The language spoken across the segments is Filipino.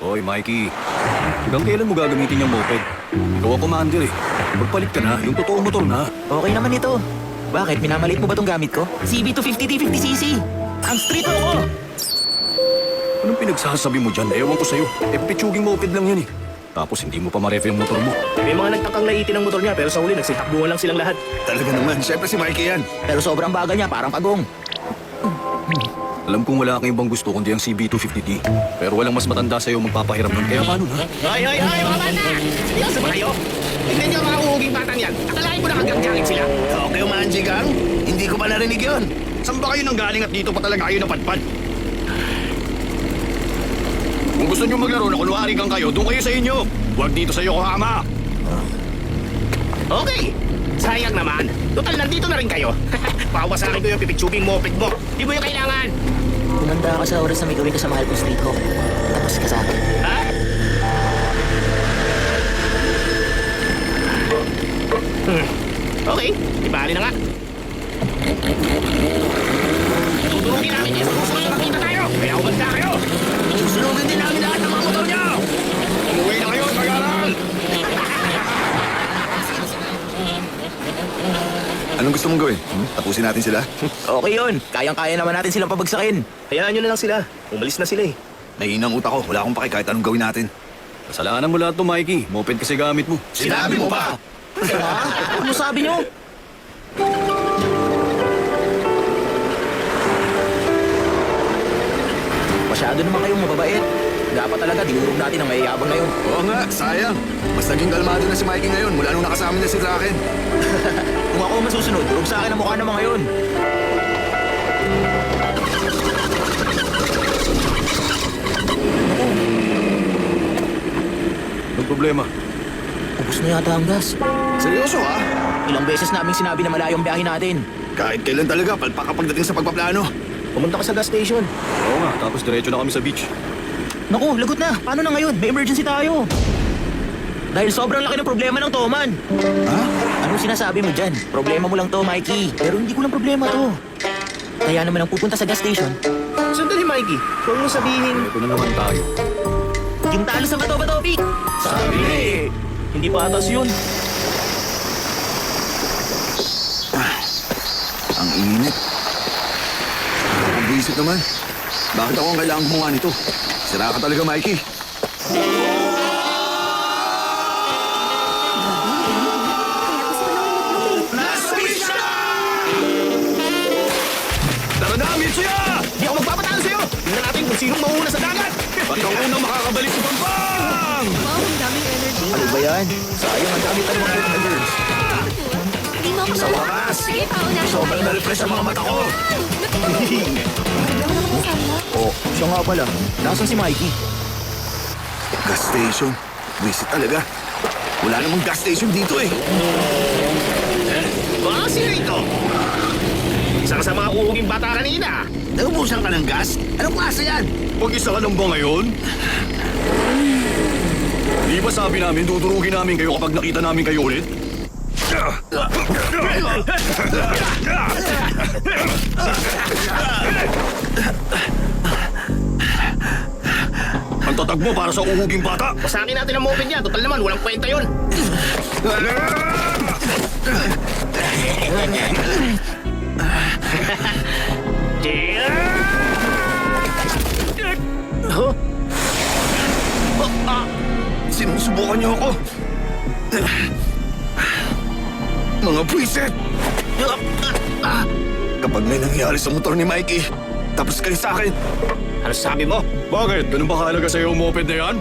Hoy, Mikey. Hanggang kailan mo gagamitin yung moped? Ikaw ang commander eh. Magpalit ka na, yung totoong motor na. Okay naman ito. Bakit? Minamalit mo ba tong gamit ko? CB250 50cc. Ang street ko! Anong pinagsasabi mo dyan? Ewan ko sa'yo. Pitsuging moped lang yan eh. Tapos hindi mo pa ma-ref yung motor mo. May mga nagtakang laitin ang motor niya pero sa huli nagsitakbuhan lang silang lahat. Talaga naman, syempre si Mikey yan. Pero sobrang bagal niya, parang pagong. Alam kong wala kang ibang gusto kundi ang CB250T. Pero walang mas matanda sa'yo magpapahiram nun. Kaya paano na? Hoy, mga bata! Seryoso ba kayo? Tignan niyo ang mga uhuging batang yan. Akalain mo na hanggang jacket sila. Okay, Manji Gang. Hindi ko pa narinig yun. Saan ba kayo nang galing at dito pa talaga kayo napadpad? Kung gusto nyo maglaro na kunwari kang kayo, doon kayo sa inyo. Huwag dito sa Yokohama. Okay. Sayang naman. Total, nandito na rin kayo. Pawasakin ko yung pipitsuging moped mo. Di mo yung kailangan. Kumanda ka sa oras na may gawin ka sa mahal kong street hawk. Tapos ka sa akin. Ha? Okay. Di bali na nga. Tutulungin namin yan sa susunod na makita tayo. Kaya umanda kayo. Susunugin din namin lahat ng mga motor niyo. Umuwi na kayo, mag-aral! Anong gusto mong gawin? Tapusin natin sila? Okay yun. Kayang-kaya naman natin silang pabagsakin. Hayaan nyo na lang sila. Umalis na sila eh. Nahinang utak ko. Wala akong paki kahit anong gawin natin. Kasalanan mo lahat to, Mikey. Moped kasi gamit mo. Sinabi mo pa! Ano sabi niyo? Masyado naman kayong mababait. Dapat talaga dinurog natin ang mayayabang na yun. Oo nga, sayang. Mas naging kalmado na si Mikey ngayon mula nung nakasama niya si Draken. Kung ako masusunod, durog sa akin ang mukha naman ngayon. Anong problema? Ubus na yata ang gas. Seryoso ha? Ilang beses naming sinabi na malayo ang biyahe natin. Kahit kailan talaga, palpak ka pagdating sa pagpaplano. Pumunta ka sa gas station. Oo nga, tapos diretso na kami sa beach. Naku, lagot na. Paano na ngayon? May emergency tayo. Dahil sobrang laki ng problema ng Toman. Ha? Anong sinasabi mo dyan? Problema mo lang to, Mikey. Pero hindi ko lang problema to. Kaya naman ang pupunta sa gas station, Sandali, Mikey. Huwag mo sabihin. Ito na naman tayo. yung talo sa Bato-Batopic. Sabi! Hindi patas yun. Ang init. Ang buwisit naman. Bakit ako ang kailangan gumawa nito? Sira ka talaga, Mikey. Tara na, Mitsuya! Hindi ako magpapatalo sa'yo! Tingnan natin kung sinong mauna sa dagat! Ba't ang unang makakabalik sa Pampang? Wow, ang daming energy. Ano ba yan? Sayang ang dami tanong ng girls. Hindi mo ako Sa wakas! Sige, pauna. Sobrang na-refresh ang mga mata ko. Oh, siya nga pala. Nasaan si Mikey? Gas station. Buwisit talaga. Wala namang gas station dito eh. Sino ito? Isa ka sa mga uhuging bata kanina. Naubusan ka ng gas? Anong klase yan? Pag-isa ka lang ba ngayon? Di ba sabi namin, dudurugin namin kayo kapag nakita namin kayo ulit? Ang tatag mo para sa uhuging bata! Pasakin natin ang moped niya. Total naman, walang kwenta yun. Huh? Sinusubukan niyo ako. Mga buwisit! Kapag may nangyari sa motor ni Mikey, tapos kayo sa akin. Ano sabi mo? Bakit? Ganun ba kahalaga sa'yo ang moped na yan?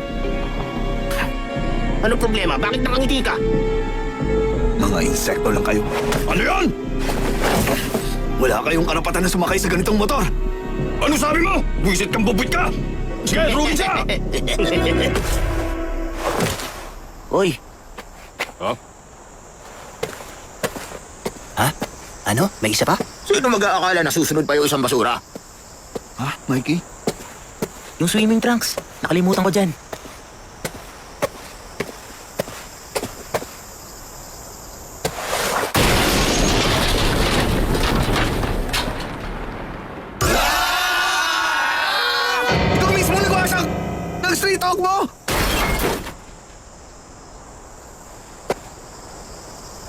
Ano problema? Bakit nakangiti ka? Mga insekto lang kayo. Ano yan? Wala kayong karapatan na sumakay sa ganitong motor. Ano sabi mo? Buisit kang bubwit ka! Sige, durugin siya! Oy, Ha? ha? Ano? May isa pa? Sino mag-aakala na susunod pa yung isang basura? Ha, Mikey? Yung swimming trunks. Nakalimutan ko dyan. Ikaw mismo nagwasag ng street Itawag mo!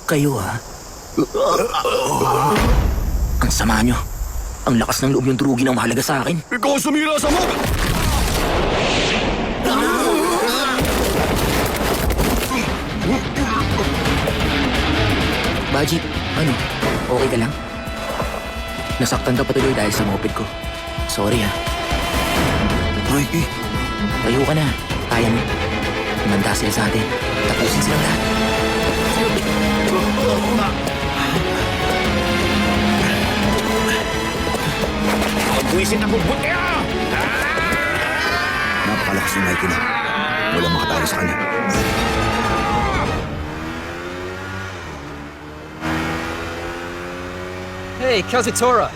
Kayo ha? Ang sama nyo. Ang lakas ng loob yung durugin ang mahalaga sa akin. Ikaw ang sumira sa mob! Bajit, ano? Okay ka lang? Nasaktan ka patuloy dahil sa moped ko. Sorry ha. Mikey, Tayo ka na. Kaya mo. Umanda sila sa atin. Tapusin silang lahat. Pagwisit ang bubut kayo! napakalakas ni Mikey na. Walang makatalo sa kanya. Hey, Kazutora.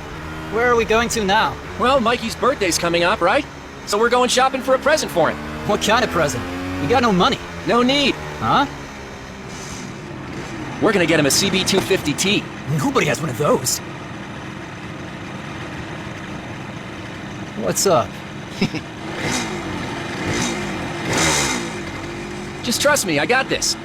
Where are we going to now? Well, Mikey's birthday's coming up, right? So we're going shopping for a present for him. What kind of present? We got no money. No need. Huh? We're gonna get him a CB250T. Nobody has one of those. What's up? Just trust me, I got this.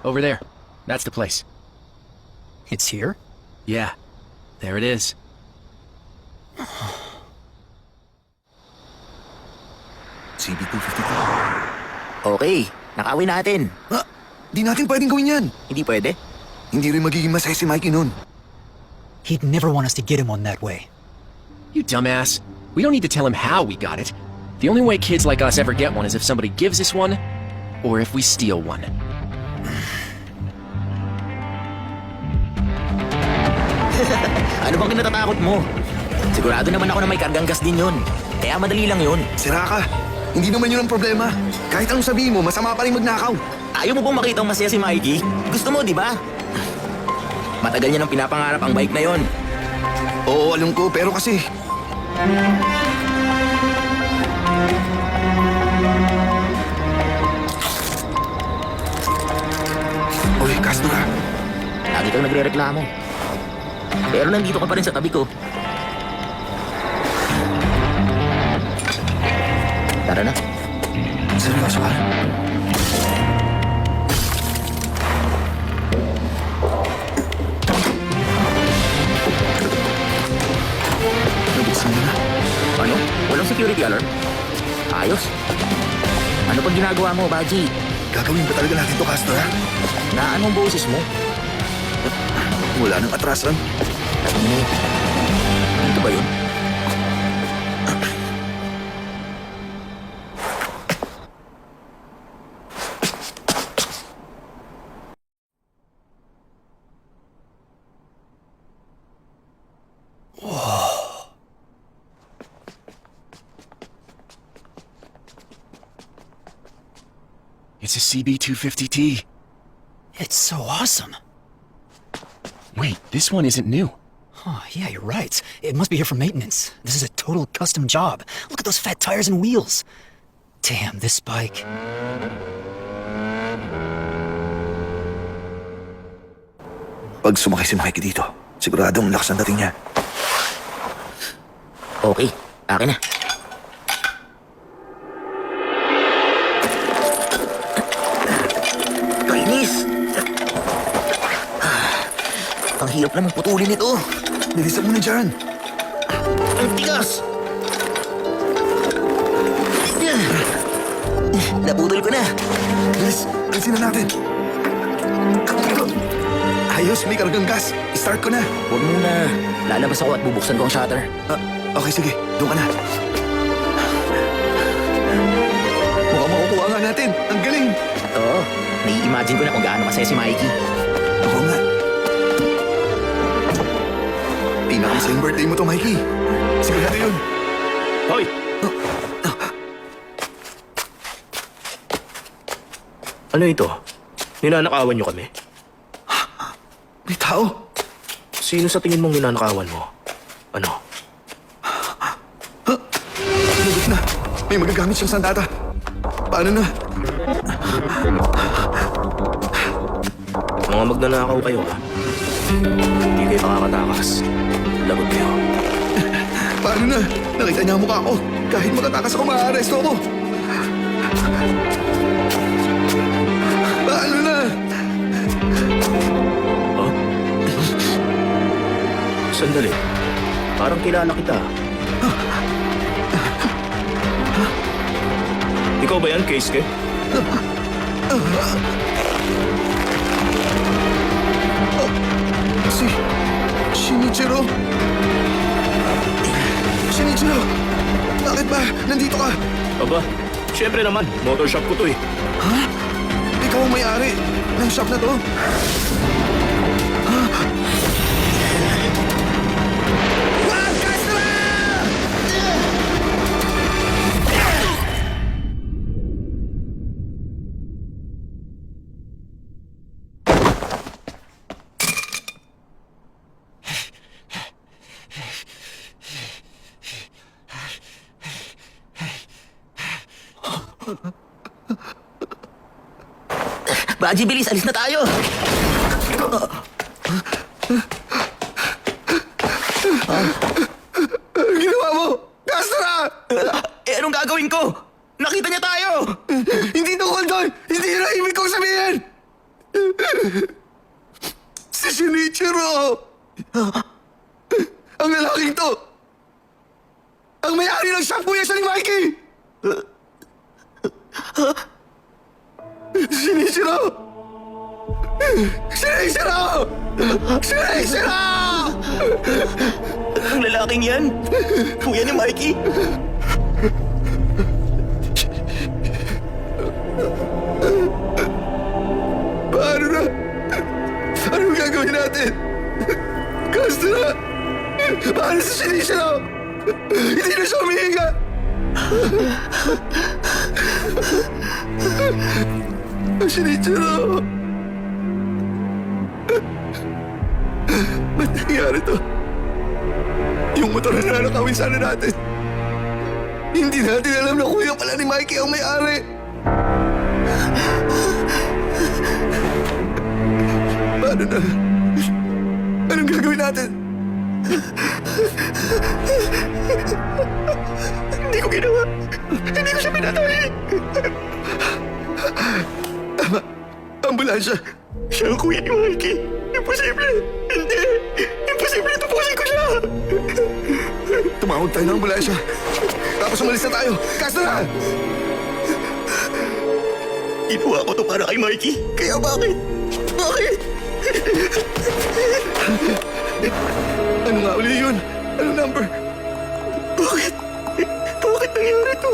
Over there. That's the place. It's here? Yeah. There it is. CB252. Okay, nakawin natin. Ah, di natin pwedeng gawin yan. Hindi pwede? Hindi rin magiging masaya si Mikey nun. He'd never want us to get him one that way. You dumbass. We don't need to tell him how we got it. The only way kids like us ever get one is if somebody gives us one, or if we steal one. Ano bang kinatatakot mo? Sigurado naman ako na may kargang gas din yun. Kaya madali lang yun. Sira ka. Hindi naman yun ang problema. Kahit anong sabihin mo, masama pa rin magnakaw. Ayaw mo bang makitang masaya si Mikey? Gusto mo, di ba? Matagal niya nang pinapangarap ang bike na yon. Oo, alam ko, pero kasi... Uy, Castro. Lagi kang nagre-reklamo. Pero nandito ka pa rin sa tabi ko. Tara na. Seryoso ka? Nabuksan mo na. Ano? Walang security alarm? Ayos. Ano pang ginagawa mo, Baji? Gagawin ba talaga natin to, Castro, ha? Na anong boses mo? Wala nang atrasan. Ano? Dito ba yun? It's a CB250T. It's so awesome. Wait, this one isn't new. Oh, yeah, you're right. It must be here for maintenance. This is a total custom job. Look at those fat tires and wheels. Damn, this bike. Pag sumakay si Mikey dito, siguradong lakas ang dating niya. Okay, akin na. Kainis! Ang hirap naman putulin ito. Bilisan mo na dyan. Ang tigas! Naputol ko na. Bilis, alisin na natin. Ayos, may kargang gas. Start ko na. Huwag muna. Lalabas ako at bubuksan ko ang shutter. Okay, sige. Doon ka na. Mukhang makukuha nga natin. Ang galing. Oo, nai-imagine ko na kung gaano masaya si Mikey. Oo nga. Pinakamasayang birthday mo to, Mikey. Sigurado yun. Hoy! Ano ito? Ninanakawan niyo kami? May tao. Sino sa tingin mong ninanakawan mo? Ano? Lagot na. May magagamit siyang sandata. Paano na? Mga magnanakaw kayo, ha? Hindi kayo makakatakas. Lagot kayo. Paano na? Nakita niya ang mukha ko. Kahit makatakas ako, maa-aresto ako. Paano na? Oh? Sandali. Parang kilala kita. Ikaw ba yan, Keisuke? Si... Shinichiro? Shinichiro! Bakit ba? Nandito ka? Aba, syempre naman. Motor shop ko to eh. Ha? Ikaw ang may-ari ng shop na to? Ha? Wag! Castro! Baji, bilis, alis na tayo! Anong ginawa mo? Castro! Anong gagawin ko? Nakita niya tayo! Hindi tungkol doon! Hindi yun ang ibig kong sabihin! Si Shinichiro! Ang lalaking to! Ang may-ari ng shop kuya siya ni Mikey! Shinichiro! Shinichiro! Shinichiro! Ang lalaking yan? Kuya ni Mikey? Paano na? Anong gagawin natin? Castro! Paano si Shinichiro? Hindi na siya humihinga! Shinichiro! Ba't nangyari to? Yung motor na nanakawin sana natin. Hindi natin alam na kuya pala ni Mikey ang may-ari. Paano na? Anong gagawin natin? Hindi ko ginawa. Hindi ko siya pinatay. Tama. Ambulansya. Siya ang kuya ni Mikey. Imposible. Hindi. Imposible. Tapusin ko siya. Tumawag tayo ng ambulansya. Tapos umalis na tayo. Castro na! Ginawa ko to para kay Mikey. Kaya bakit? Bakit? Ano nga uli yun? Anong number? Bakit? Bakit nangyari to?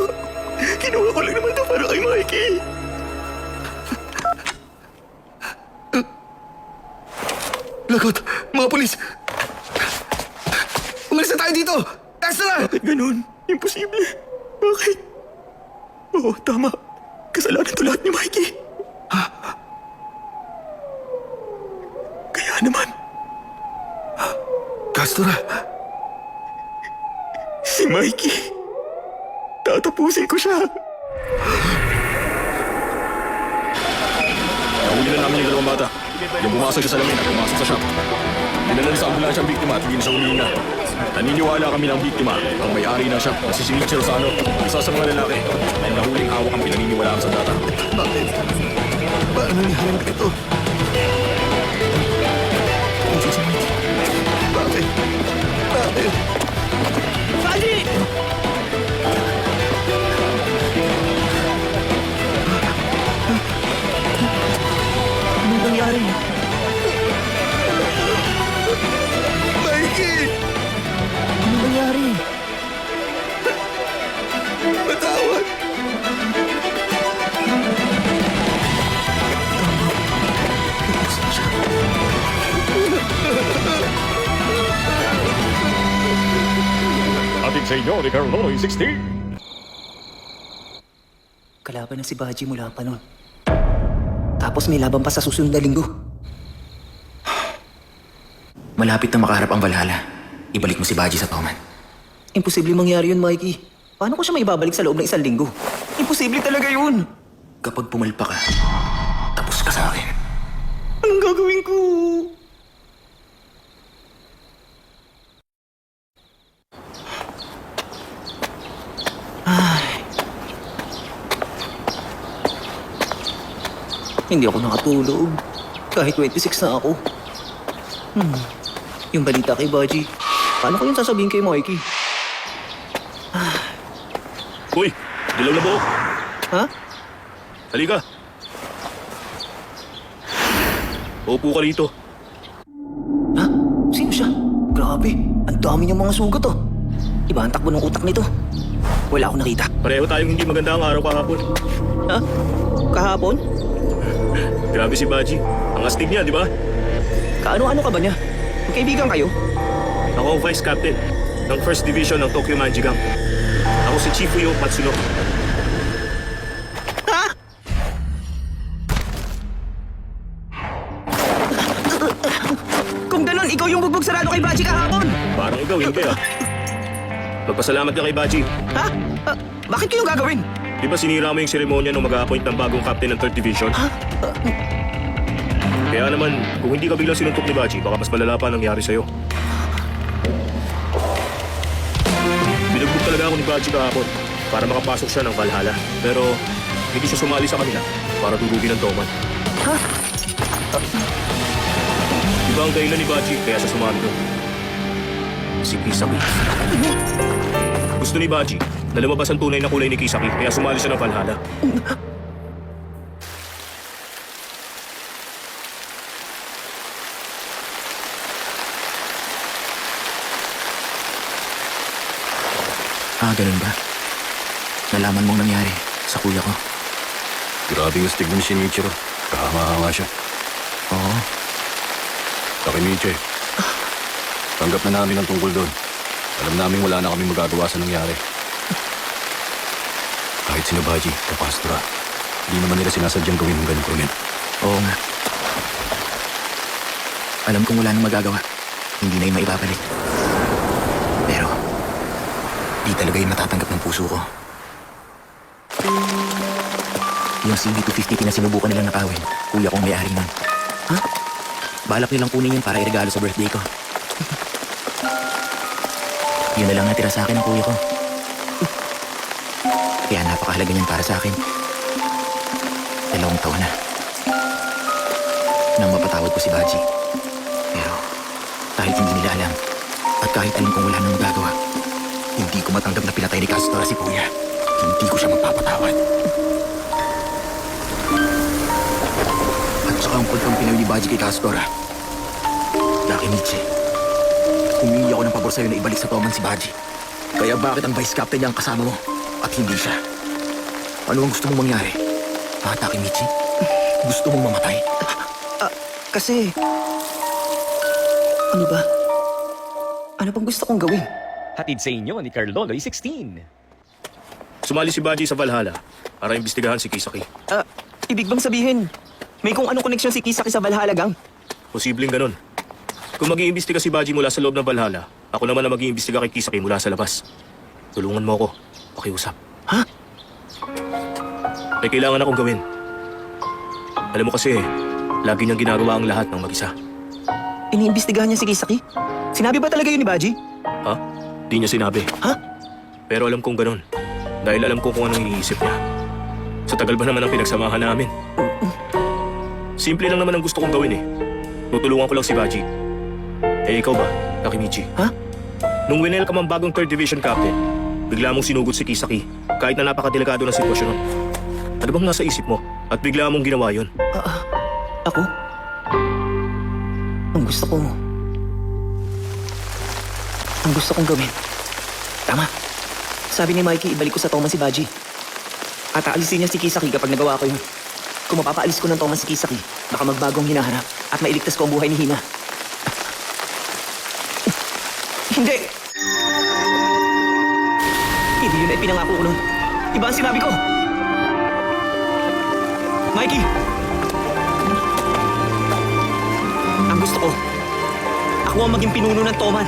Ginawa ko lang naman to para kay Mikey. Lagot! Mga polis! Umalis na tayo dito! Castro na! Bakit ganun? Imposible. Bakit? Oo, tama. Kasalanan to lahat ni Mikey. Ha? Kaya naman. Castro na. Si Mikey. Tatapusin ko siya. Nahuli na namin yung dalawang bata. Yung pumasok siya sa lamin at pumasok sa shop. Dinala sa ambulansya ang biktima at hindi na siya humihinga. Naniniwala kami ng biktima ang may-ari ng shop na si Shinichiro Sano, isa sa mga lalaki na nahuling hawak ang pinaniniwalaan sa data. Bakit? Paano nangyari na ito? Bakit? Bakit? Baji! Anong nangyari? Mikey! Anong nangyari? Patawad! Ating sa inyo ni Carloy 16. Kalaban na si Baji mula pa nun. Tapos may laban pa sa susunod na linggo. Malapit na makaharap ang Valhalla. Ibalik mo si Baji sa Toman. Imposible mangyari yun, Mikey. Paano ko siya maibabalik sa loob ng 1 linggo? Imposible talaga yun! Kapag pumalpa ka, tapos ka sa akin. Anong gagawin Hindi ako nakatulog. Kahit 26 na ako. Yung balita kay Baji, paano ko yung sasabihin kay Mikey? Uy, dilaw na buhok. Ha? Halika. Upo ka rito. Ha? Sino siya? Grabe, ang dami niyang mga sugat oh. Iba ang takbo ng utak nito. Wala akong nakita. Pareho tayong hindi maganda ang araw kahapon. Ha? Kahapon? Grabe si Baji. Ang astig niya, di ba? Kaano-ano ka ba niya? Magkaibigan kayo? Ako ang vice captain ng First Division ng Tokyo Manjigang. Ako si Chifuyo Matsuno. Ha? Kung ganon, ikaw yung bugbog sarado kay Baji kahapon! Parang ikaw, hindi ah. Magpasalamat ka kay Baji. Ha? Bakit ko yung gagawin? Di ba sinira mo yung seremonya nung mag-a-appoint ng bagong captain ng 3rd Division? Kaya naman, kung hindi ka biglang sinuntok ni Baji, baka mas malala pa ang nangyari sa'yo. Binugbog talaga ako ni Baji kahapon para makapasok siya ng Valhalla. Pero hindi siya sumali sa kanila para durugin ang Toman. Ha? Iba ang dahilan ni Baji kaya siya sumali doon. Si Kisaki. Gusto ni Baji na lumabas ang tunay na kulay ni Kisaki kaya sumali siya ng Valhalla. Ah, ganun ba? Nalaman mong nangyari sa kuya ko. Grabe yung stigma ni Shinichiro. Kahanga-hanga siya. Oo. Takemichi. Tanggap na namin ang tungkol doon. Alam namin wala na kami magagawa sa nangyari. Kahit sino Baji o Pastora, hindi naman nila sinasadyang gawin ng ganun, Colonel. Oo nga. Alam kong wala nang magagawa. Hindi na yung maibabalik. Pero, di talaga yung natatanggap ng puso ko. Yung CB250 na sinubukan nilang nakawin, kuya kong may-ari nun. Ha? Balak nilang kunin yun para iregalo sa birthday ko. Yun na lang natira sa akin ng kuya ko. Kaya napakahalaga niyan para sa akin. 2 taon na. Nang mapatawad ko si Baji. Pero kahit hindi nila alam at kahit alam kong wala nang magagawa, hindi ko matanggap na pinatay ni Castor si kuya. Hindi ko siya magpapatawad. At saka ang pagkampinaw ni Baji kay Castor. Takemichi, humingi ako ng pabor sa'yo na ibalik sa Toman si Baji. Kaya bakit ang vice captain niya ang kasama mo at hindi siya? Ano ang gusto mong mangyari? Ha, Takemichi? Gusto mong mamatay? Kasi... Ano ba? Ano bang gusto kong gawin? Hatid sa inyo ni Carloloy 16. Sumali si Baji sa Valhalla para imbestigahan si Kisaki. Ibig bang sabihin, may kung anong koneksyon si Kisaki sa Valhalla Gang? Posibleng ganun. Kung mag-iimbestiga si Baji mula sa loob ng Valhalla, ako naman na mag-iimbestiga kay Kisaki mula sa labas. Tulungan mo ako. Pakiusap. Ha? May kailangan akong gawin. Alam mo kasi, lagi niyang ginagawa ang lahat ng mag-isa. Iniimbestigahan niya si Kisaki? Sinabi ba talaga yun ni Baji? Ha? Di niya sinabi. Ha? Pero alam kong ganun. Dahil alam ko kung anong iniisip niya. Sa tagal ba naman ang pinagsamahan namin? Simple lang naman ang gusto kong gawin eh. Tutulungan ko lang si Baji. Eh ikaw ba, Takemichi? Ha? Nung winel ka mang bagong 3rd Division Captain, bigla mong sinugot si Kisaki kahit na napakadelikado ng sitwasyon nun. Ano bang nasa isip mo? At bigla mong ginawa yun? Ako? Ang gusto kong gawin. Tama. Sabi ni Mikey, ibalik ko sa Toman si Baji. At aalisin niya si Kisaki kapag nagawa ko yun. Kung mapapaalis ko ng Toman si Kisaki, baka magbagong hinahanap at mailigtas ko ang buhay ni Hina. Hindi! Hindi yun ay pinangako ko nun. Iba ang sinabi ko! Mikey! Ang gusto ko, ako ang maging pinuno ng Toman.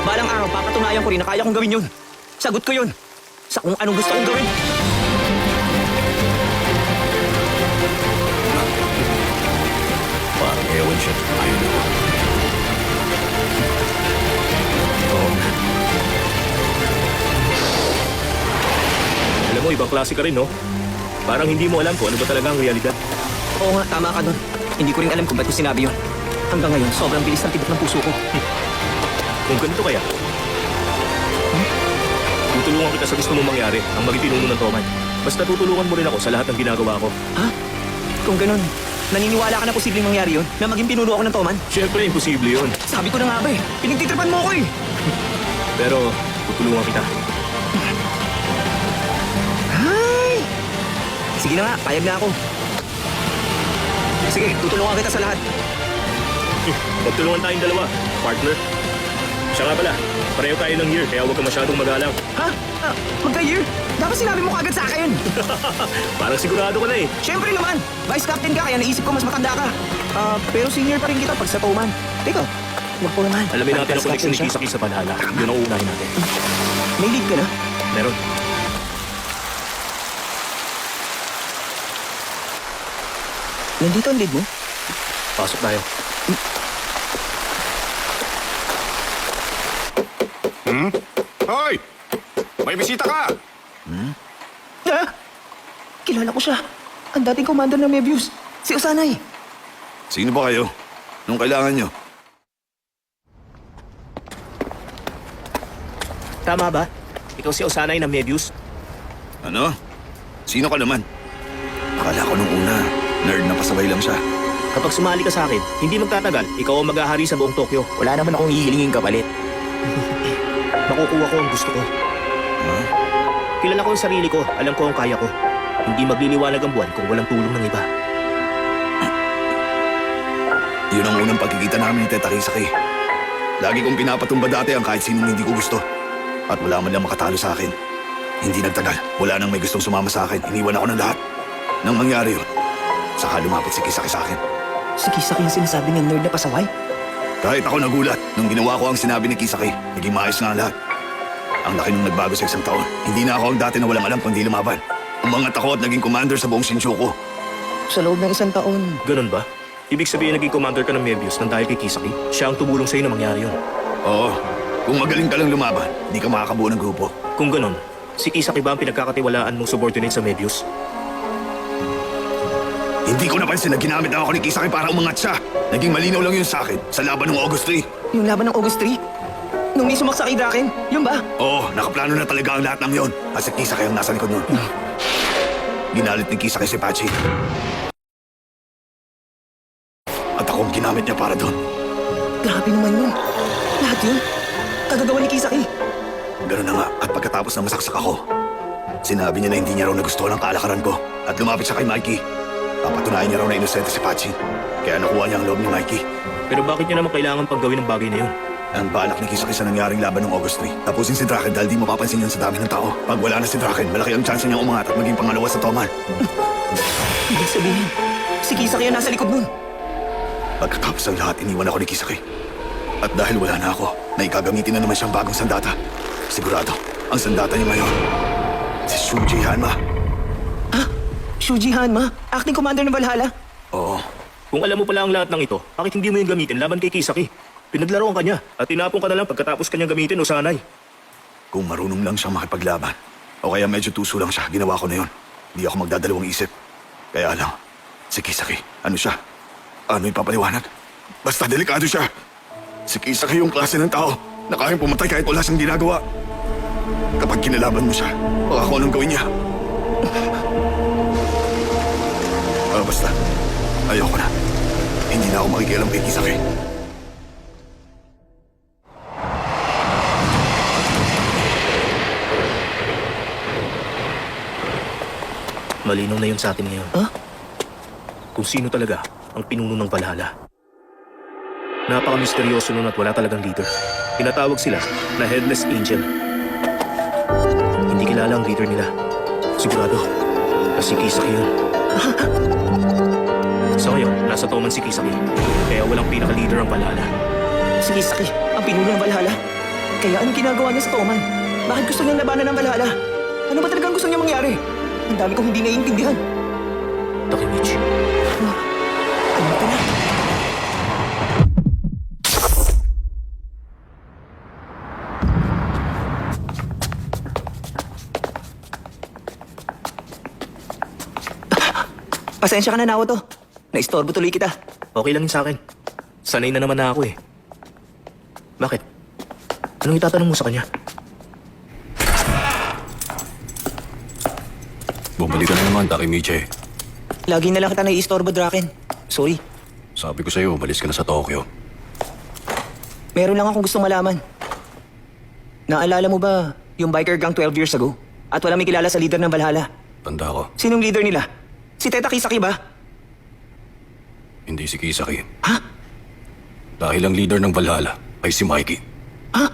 Balang araw, papatunayan ko rin na kaya kong gawin yun. Sagot ko yun. Sa kung anong gusto kong gawin. Parang ewan siya. Ayaw na. Oo nga. Alam mo, ibang klase ka rin, no? Parang hindi mo alam kung ano ba talaga ang realidad. Oo nga, tama ka nun. Hindi ko rin alam kung ba't ko sinabi yun. Hanggang ngayon, sobrang bilis ng tibok ng puso ko. Kung ganito kaya, tutulungan kita sa gusto mong mangyari ang maging pinuno ng Toman. Basta tutulungan mo rin ako sa lahat ng ginagawa ko. Ha? Kung ganun, naniniwala ka na posibleng mangyari yun? Na maging pinuno ako ng Toman? Siyempre, imposible yun. Sabi ko na nga ba eh, pinagtitripan mo ako eh. Pero, tutulungan kita. Ay! Sige na nga, payag na ako. Sige, tutulungan kita sa lahat. Magtulungan tayong dalawa, partner. Siya nga pala, pareho tayo ng year, kaya huwag ka masyadong magalang. Ha? Magka-year? Dapat sinabi mo kagad sa akin. Parang sigurado ka na eh. Siyempre naman, vice captain ka kaya naisip ko mas matanda ka. Pero senior pa rin kita pag sa Toman. Teka, wag ko naman. Alamin natin ang Vice connection ni captain siya. Kisaki sa Valhalla. Yun ang uunahin natin. May lead ka na? Meron. Nandito ang lead mo? Pasok tayo. Hoy! May bisita ka! Ah! Kilala ko siya. Ang dating commander ng Mebius. Si Osanay. Sino ba kayo? Nung kailangan nyo? Tama ba? Ikaw si Osanay ng Mebius? Ano? Sino ka naman? Akala ko nung una, nerd na pasabay lang siya. Kapag sumali ka sa akin, hindi magtatagal, ikaw ang mag-ahari sa buong Tokyo. Wala naman akong hihilingin kapalit. Makukuha ko ang gusto ko. Kilala ko ang sarili ko, alam ko ang kaya ko. Hindi magliliwanag ang buwan kung walang tulong ng iba. Yun ang unang pagkikita namin ni Teta Kisaki. Lagi kong pinapatumba dati ang kahit sinong hindi ko gusto. At wala man lang makatalo sa akin. Hindi nagtagal, wala nang may gustong sumama sa akin. Iniwan ako ng lahat. Nang mangyari yun, saka lumapit si Kisaki sa akin. Si Kisaki yung sinasabi ng nerd na pasaway? Kahit ako nagulat, nung ginawa ko ang sinabi ni Kisaki, naging maayos na ang lahat. Ang laki nung nagbago sa isang taon. Hindi na ako ang dati na walang alam kundi lumaban. Umangat ako at naging commander sa buong Shinjuku. Sa loob ng isang taon. Ganun ba? Ibig sabihin naging commander ka ng Mebius nang dahil kay Kisaki? Siya ang tumulong sa'yo na mangyari yun. Oo, kung magaling ka lang lumaban, hindi ka makakabuo ng grupo. Kung ganun, si Kisaki ba ang pinagkakatiwalaan mong subordinate sa Mebius? Hindi ko napansin na ginamit na ako ni Kisaki para umangat siya. Naging malinaw lang yun sa akin sa laban ng August 3. Yung laban ng August 3? Nung may sumaksa kay Draken? Yun ba? Oo, nakaplano na talaga ang lahat ng yon. At si Kisaki ang nasa likod nun. Ginalit ni Kisaki si Pachi. At ako ang ginamit niya para doon. Grabe naman yun. Lahat yun. Kagagawa ni Kisaki. Ganun na nga, at pagkatapos na masaksak ako, sinabi niya na hindi niya raw nagustuhan ang kalakaran ko at lumapit siya kay Mikey. Papatunayan niya raw na inosente si Pachi. Kaya nakuha niya ang loob ni Mikey. Pero bakit niya naman kailangan pang gawin ang bagay na yun? Ang balak ni Kisaki sa nangyaring laban ng August 3. Tapusin si Draken dahil di mapapansin yan sa dami ng tao. Pag wala na si Draken, malaki ang chance niyang umangat at maging pangalawa sa Toman. Ibig sabihin, si Kisaki ang nasa likod nun. Pagkatapos ng lahat, iniwan ako ni Kisaki. At dahil wala na ako, naikagamitin na naman siyang bagong sandata. Sigurado, ang sandata niya ngayon, si Shuji Hanma. Shuji Hanma, acting commander ng Valhalla. Oo, Kung alam mo pala ang lahat ng ito, bakit hindi mo yung gamitin laban kay Kisaki? Pinaglaruan ka niya at tinapon ka na lang pagkatapos kanyang gamitin o sanay. kung marunong lang siyang makipaglaban, o kaya medyo tuso lang siya, ginawa ko na yun. Hindi ako magdadalawang isip. Kaya lang, si Kisaki, ano siya? Ano ipapaliwanag? Basta delikado siya. Si Kisaki yung klase ng tao na kayang pumatay kahit wala siyang ginagawa. Kapag kinalaban mo siya, baka kung anong gawin niya. Basta, ayoko na. Hindi na ako makikialam kay Kisaki. Malinaw na yun sa atin ngayon. Huh? Kung sino talaga ang pinuno ng Valhalla. Napaka-misteryoso nun at wala talagang leader. Tinatawag sila na Headless Angel. Hindi kilala ang leader nila. Sigurado, na si Kisaki yun. Sa ngayon, nasa Toman si Kisaki. Kaya walang pinaka-leader ang Valhalla. Si Kisaki, ang pinuno ng Valhalla. Kaya anong ginagawa niya sa Toman? Bakit gusto niyang labanan ng Valhalla? Ano ba talagang gusto niya mangyari? Ang dami kong hindi naiintindihan. Takemichi. Ano ka na? Pasensya ka na, Naoto. Naistorbo tuloy kita. Okay lang yun sa akin. Sanay na naman na ako eh. Bakit? Anong itatanong mo sa kanya? Bumalik ka na naman, Takemichi. Lagi na lang kita naiistorbo, Draken. Sorry. Sabi ko sa'yo, umalis ka na sa Tokyo. Meron lang akong gustong malaman. Naalala mo ba yung biker gang 12 years ago? At wala may kilala sa leader ng Valhalla? Tanda ko, Sinong leader nila? Si Teta Kisaki ba? hindi si Kisaki. Ha? Dahil ang leader ng Valhalla ay si Mikey. Ha?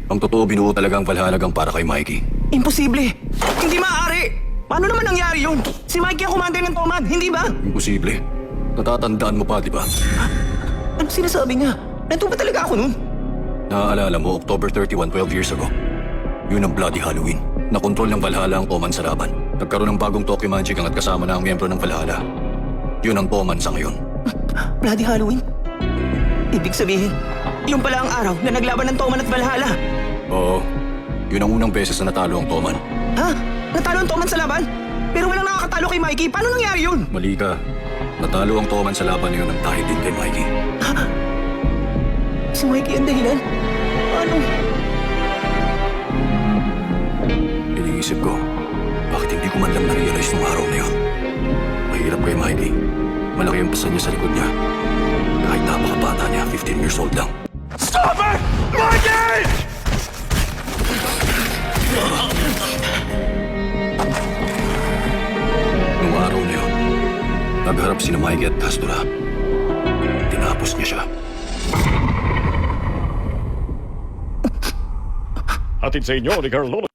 Ang totoo, binuo talaga ang Valhalla gang para kay Mikey. Imposible! Hindi maaari! Paano naman nangyari yun? Si Mikey ang commander ng Toman, hindi ba? Imposible. Natatandaan mo pa, di ba? Ano sinasabi niya? Nandun ba talaga ako nun? Naaalala mo, October 31, 12 years ago. Yun ang Bloody Halloween. Nakontrol ng Valhalla ang Toman sa laban. Nagkaroon ng bagong Tokimanchi gang at kasama na ang miyembro ng Valhalla. Yun ang Toman sa ngayon. Bloody Halloween? Ibig sabihin, yung pala ang araw na naglaban ng Toman at Valhalla. Oo. Yun ang unang beses na natalo ang Toman. Ha? Natalo ang Toman sa laban? Pero walang nakakatalo kay Mikey. Paano nangyari yun? Mali ka. Natalo ang Toman sa laban na yun ang dahil din kay Mikey. Si Mikey ang dahilan? Ano? Iniisip ko, bakit hindi ko man lang na-realize nung araw na yun? Mahirap kay Mikey. Malaki ang pasan niya sa likod niya. Kahit napakabata niya, 15 years old lang. Stop it! Mikey! Nung araw na yun, nagharap sina Mikey at Castora. Tinapos niya siya. Hatid sa inyo ni Carlolo.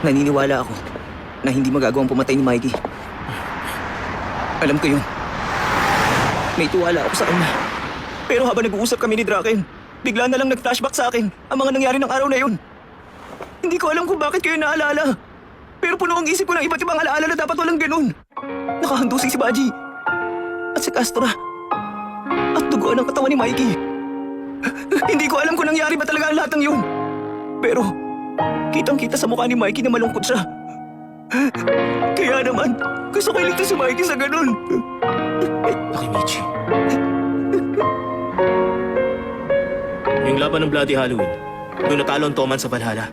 Naniniwala ako na hindi magagawang pumatay ni Mikey. Alam ko yun. May tuwala ako sa kanya. Pero habang nag-uusap kami ni Draken, bigla na lang nag-flashback sa akin ang mga nangyari ng araw na yun. Hindi ko alam kung bakit kayo naalala. Pero puno ang isip ko ng iba't ibang alaala na dapat walang ganun. Nakahandusing si Baji. At si Castora. At duguan ang katawan ni Mikey. Hindi ko alam kung nangyari ba talaga ang lahat ng yun. Pero kitang-kita sa mukha ni Mikey na malungkot siya. Kaya naman, gusto ko iligtas si Mikey sa ganun. Takemichi. Yung laban ng Bloody Halloween, doon natalo ang Toman sa Valhalla.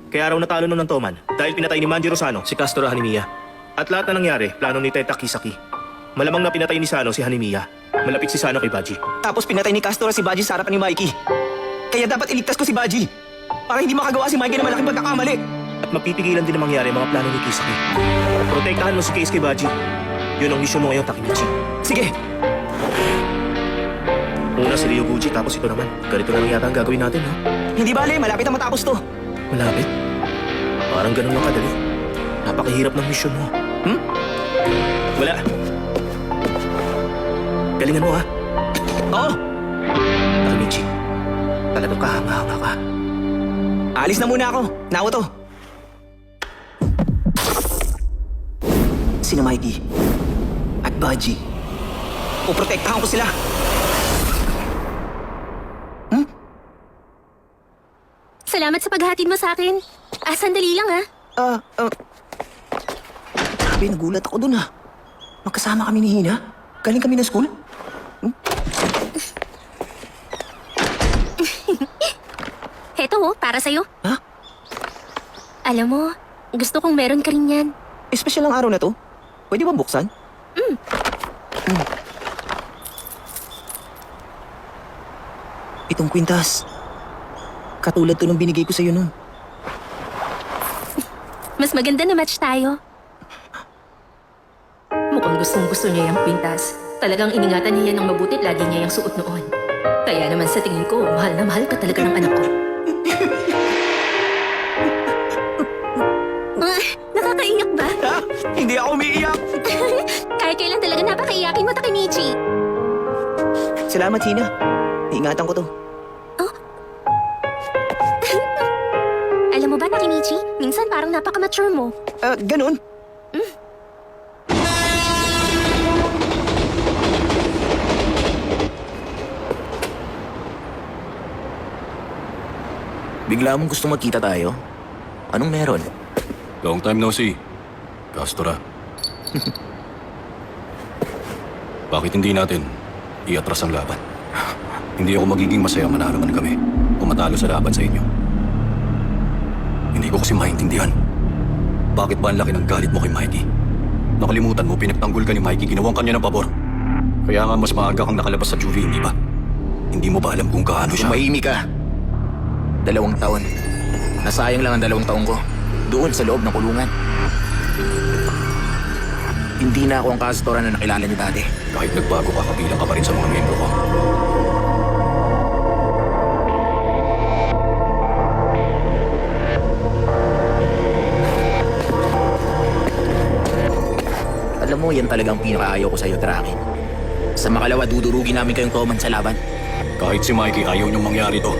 Kaya raw natalo nun ng Toman dahil pinatay ni Manjiro Sano si Castora Hanemiya. At lahat na nangyari, plano ni Teta Kisaki. Malamang na pinatay ni Sano si Hanemiya. Malapit si Sano kay Baji. Tapos pinatay ni Castora si Baji sa harapan ni Mikey. Kaya dapat iligtas ko si Baji. Para hindi makagawa si Mikey ng malaking pagkakamali. At mapipigilan din ang mangyari ang mga plano ni Kisaki. Protektahan mo si Case kay Baji. Yun ang misyon mo ngayon, Takemichi. Sige, Una si Ryoguchi, tapos ito naman. Ganito na lang yata ang gagawin natin, ha? hindi bale, malapit na matapos to. Malapit? Parang ganun lang kadali. Napakahirap ng misyon mo. Wala. Galingan mo, ha? Oo, Takemichi, talagang kahanga-hanga ka. alis na muna ako. Naoto. Sina Mikey at Baji. Poprotektahan ko sila. Salamat sa paghatid mo sa akin. Sandali lang ha. Grabe, nagulat ako dun ha. Magkasama kami ni Hina. Galing kami ng school. Heto oh, para sa'yo. Ha? Alam mo, gusto kong meron ka rin yan. Espesyal ang araw na to. Pwede ba buksan? Itong kwintas. Katulad to nung binigay ko sa'yo nun. Mas maganda na match tayo. Mukhang gustong-gusto niya yung pintas. Talagang iningatan niya yan ng mabuti, lagi niya yung suot noon. Kaya naman sa tingin ko, mahal na mahal ka talaga ng anak ko. Nakakaiyak ba? Ha? Hindi ako umiiyak. Kahit kailan talaga napakaiyakin mo, Takemichi. Salamat, Hina. Iingatan ko to. Alam mo ba, Takemichi? Minsan parang napaka-mature mo. Ganun. Bigla mong gusto magkita tayo? Anong meron? Long time no see. Castora. Bakit hindi natin iatras ang laban? Hindi ako magiging masaya manalo man kami kung matalo sa laban sa inyo. Hindi ko kasi maintindihan. Bakit ba ang laki ng galit mo kay Mikey? Nakalimutan mo, pinagtanggol ka ni Mikey, ginawang kanya ng pabor. Kaya nga mas maaga kang nakalabas sa jury, hindi ba? Hindi mo ba alam kung gaano siya? Tumahimik ka. 2 taon. Nasayang lang ang 2 taon ko. Doon sa loob ng kulungan. Hindi na ako ang Castora na nakilala niyo dati. Kahit nagbago ka, kabilang ka pa rin sa mga miyembro ko. Alam mo, yan talagang pinakaayaw ko sa'yo, Drake. Sa makalawa, dudurugin namin kayong Toman sa laban. Kahit si Mikey, ayaw niyong mangyari to.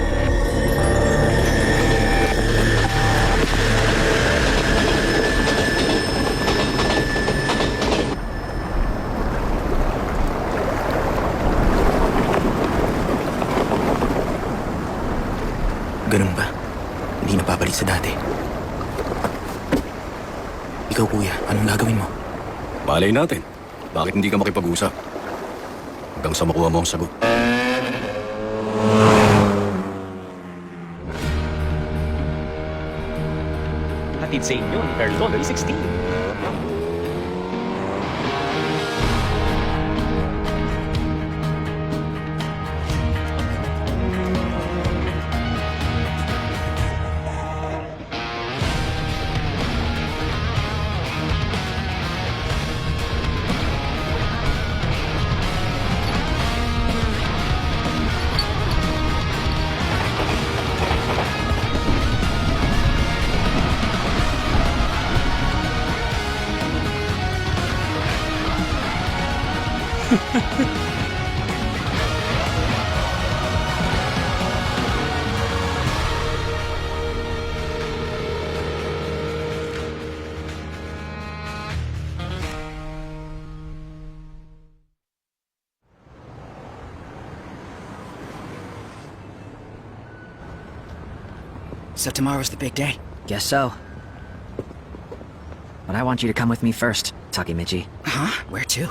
Ganun ba? Hindi na babalik sa dati. Ikaw, kuya, anong gagawin mo? Malay natin. Bakit hindi ka makipag-usap? Hanggang sa makuha mo ang sagot. Hatid sa inyo ni Earl 16. So tomorrow's the big day? Guess so. But I want you to come with me first, Takemichi. Huh? Where to?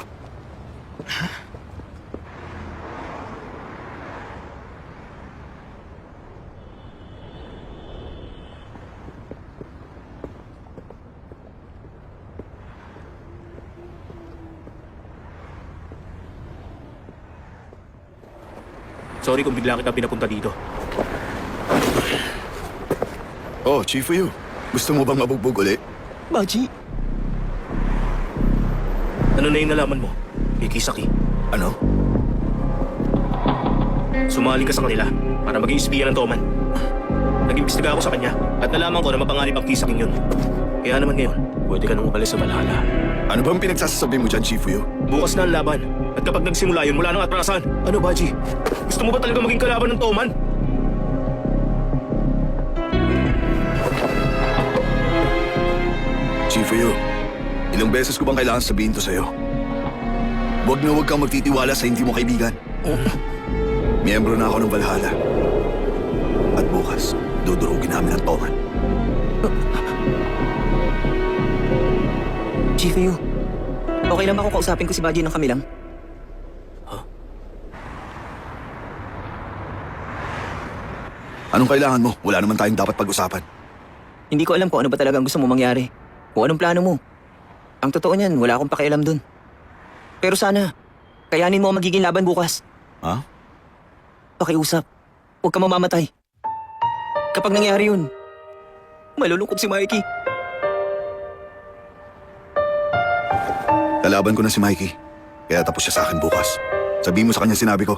Sorry kung bigla kita pinapunta dito. Oh, Chief Yu. Gusto mo bang mabugbog ulit? Baji, Ano na yung nalaman mo? Kay Kisaki. Ano? Sumali ka sa kanila para maging espiya ng Toman. Nag-imbestiga ako sa kanya at nalaman ko na mapanganib ang Kisaki yun. Kaya naman ngayon, pwede ka nang umalis sa Valhalla. Ano bang pinagsasasabi mo dyan, Chief Yu? Bukas na ang laban. At kapag nagsimula yun, wala nang atrasan. Ano, Baji? Gusto mo ba talaga maging kalaban ng Toman? Chief Yu, ilang beses ko bang kailangan sabihin to sa'yo? Huwag na huwag kang magtitiwala sa hindi mo kaibigan. Miyembro na ako ng Valhalla. At bukas, dudurugin namin ang Toman. Chief Yu, okay lang ba kung kausapin ko si Baji ng kami lang? Anong kailangan mo? Wala naman tayong dapat pag-usapan. Hindi ko alam kung ano ba talagang gusto mo mangyari. Kung anong plano mo. Ang totoo niyan, wala akong pakialam dun. Pero sana, kayanin mo ang magiging laban bukas. Ha? Pakiusap. Huwag ka mamamatay. Kapag nangyari yun, malulungkot si Mikey. Kalaban ko na si Mikey. Kaya tapos siya sa akin bukas. Sabihin mo sa kanya sinabi ko.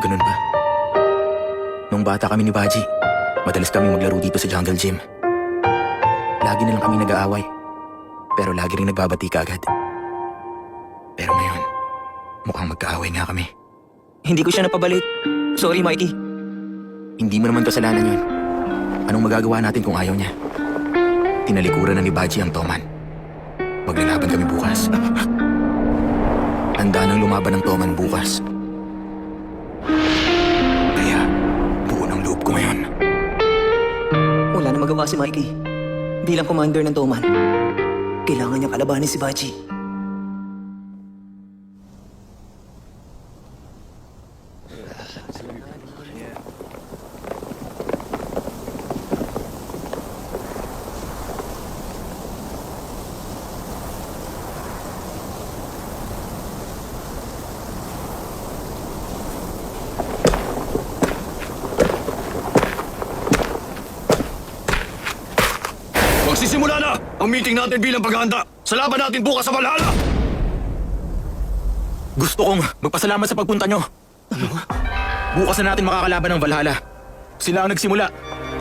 Ganun ba? Nung bata kami ni Baji, madalas kami maglaro dito sa jungle gym. Lagi na lang kami nag-aaway. Pero lagi rin nagbabati kaagad. Pero ngayon, mukhang magkaaway nga kami. Hindi ko siya napabalik. Sorry, Mikey. Hindi mo naman kasalanan yun. Anong magagawa natin kung ayaw niya? Tinalikuran na ni Baji ang Toman. Maglalaban kami bukas. Handa nang lumaban ng Toman bukas. Kaya, buo ng loob ko ngayon. Wala na magawa si Mikey. Bilang commander ng Toman, kailangan niyang kalabanin si Baji. Magsisimula na ang meeting natin bilang paghahanda sa laban natin bukas sa Valhalla! Gusto kong magpasalamat sa pagpunta nyo. Bukas na natin makakalaban ng Valhalla. Sila ang nagsimula.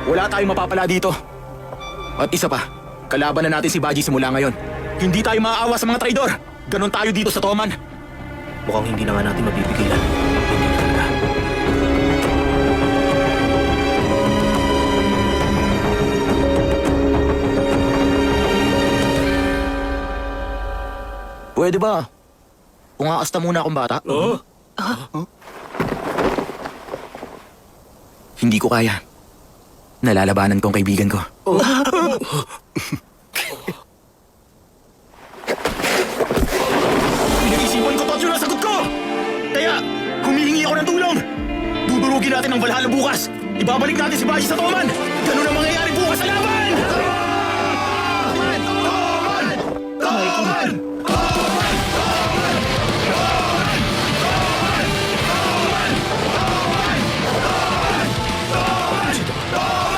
Wala tayong mapapala dito. At isa pa, kalaban na natin si Baji simula ngayon. Hindi tayo maaawa sa mga traidor. Ganon tayo dito sa Toman. Mukhang hindi na nga natin mabibigilan. Hindi na talaga. Pwede ba? Ungaasta muna akong bata? Oo. Hindi ko kaya. Nalalabanan ko ang kaibigan ko. Pinag-isipan ko yun ang sagot ko! Kaya, humihingi ako ng tulong! Dudurugin natin ang Valhalla bukas! Ibabalik natin si Baji sa Toman! Ganun ang mangyayari bukas sa laban!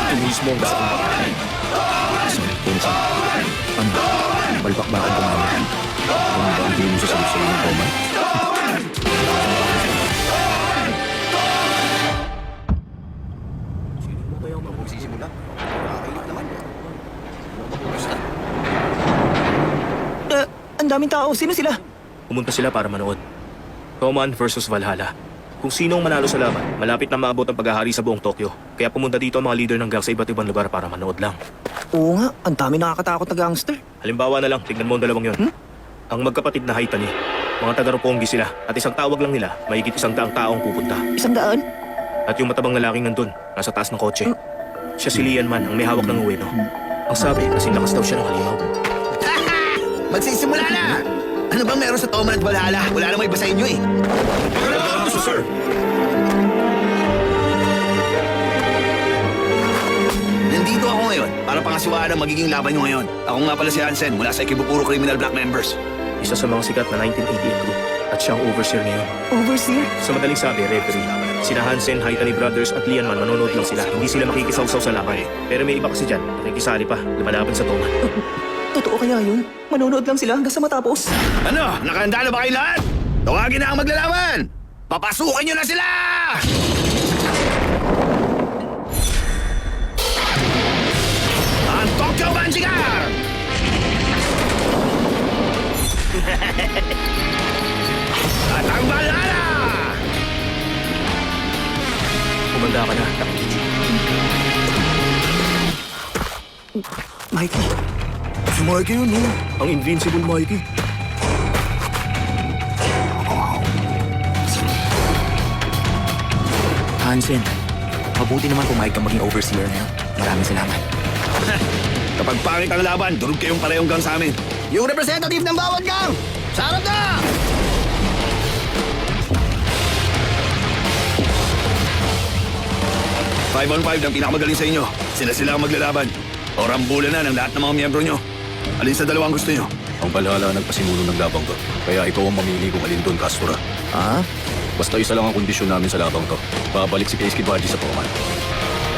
Ito mismo ang gusto kong pagkain. Sorry, Vincent. Balbakbakan ko namin. Ano ba ang mo sa salusay ng Toman? Ang daming tao. Sino sila? Pumunta sila para manood. Toman versus Valhalla. Kung sino ang manalo sa laban, malapit na maabot ang paghahari sa buong Tokyo. Kaya pumunta dito ang mga leader ng gang sa iba't ibang lugar para manood lang. Oo nga, ang dami nakakatakot na gangster. Halimbawa na lang, tingnan mo ang dalawang yon. Ang magkapatid na Haitani. Mga taga-Roppongi sila at isang tawag lang nila, mahigit 100 taong pupunta. 100? At yung matabang lalaking nandun, nasa taas ng kotse. Siya si Lian Man, ang may hawak ng uweno. Ang sabi, kasing lakas daw siya ng halimaw. Magsisimula na! Ano bang meron sa Toman at Valhalla? Wala namang iba sa inyo eh. Sir! Nandito ako ngayon para pangasiwaan ang magiging laban nyo ngayon. Ako nga pala si Hansen mula sa Ikebukuro Criminal Black Members. Isa sa mga sikat na 1988 group at siyang overseer ngayon. Overseer? Sa madaling sabi, referee. Sina Hansen, Haitani Brothers at Lian Man manonood lang sila. Hindi sila makikisawsaw sa laban. Pero may iba kasi dyan, nakikisali pa, lumalaban sa Toman. Totoo kaya yun? Manonood lang sila hanggang sa matapos. Ano? Nakahanda na ba kayo lahat? Tawagin na ang maglalaban! Papasukin nyo na sila! Ang Tokyo Manjigar! At ang Valhalla! Kumanda ka na, Takechi. Mikey, Si Mikey yun, no? Ang Invincible Mikey. Hansen, mabuti naman pumayag kang maging overseer ngayon. Maraming salamat. Kapag pangit ang laban, durog kayong parehong gang sa amin. Yung representative ng bawat gang! Sa harap na! Five on five ng pinakamagaling sa inyo. Sila ang maglalaban. O rambulan na ng lahat ng mga miyembro nyo. Alin sa dalawang gusto nyo? Ang Valhalla ang nagpasimulo ng labang to. Kaya ikaw ang mamili kung alin doon, Castora. Ha? Basta isa lang ang kondisyon namin sa labang to. Babalik si Keisuke Baji sa Toman.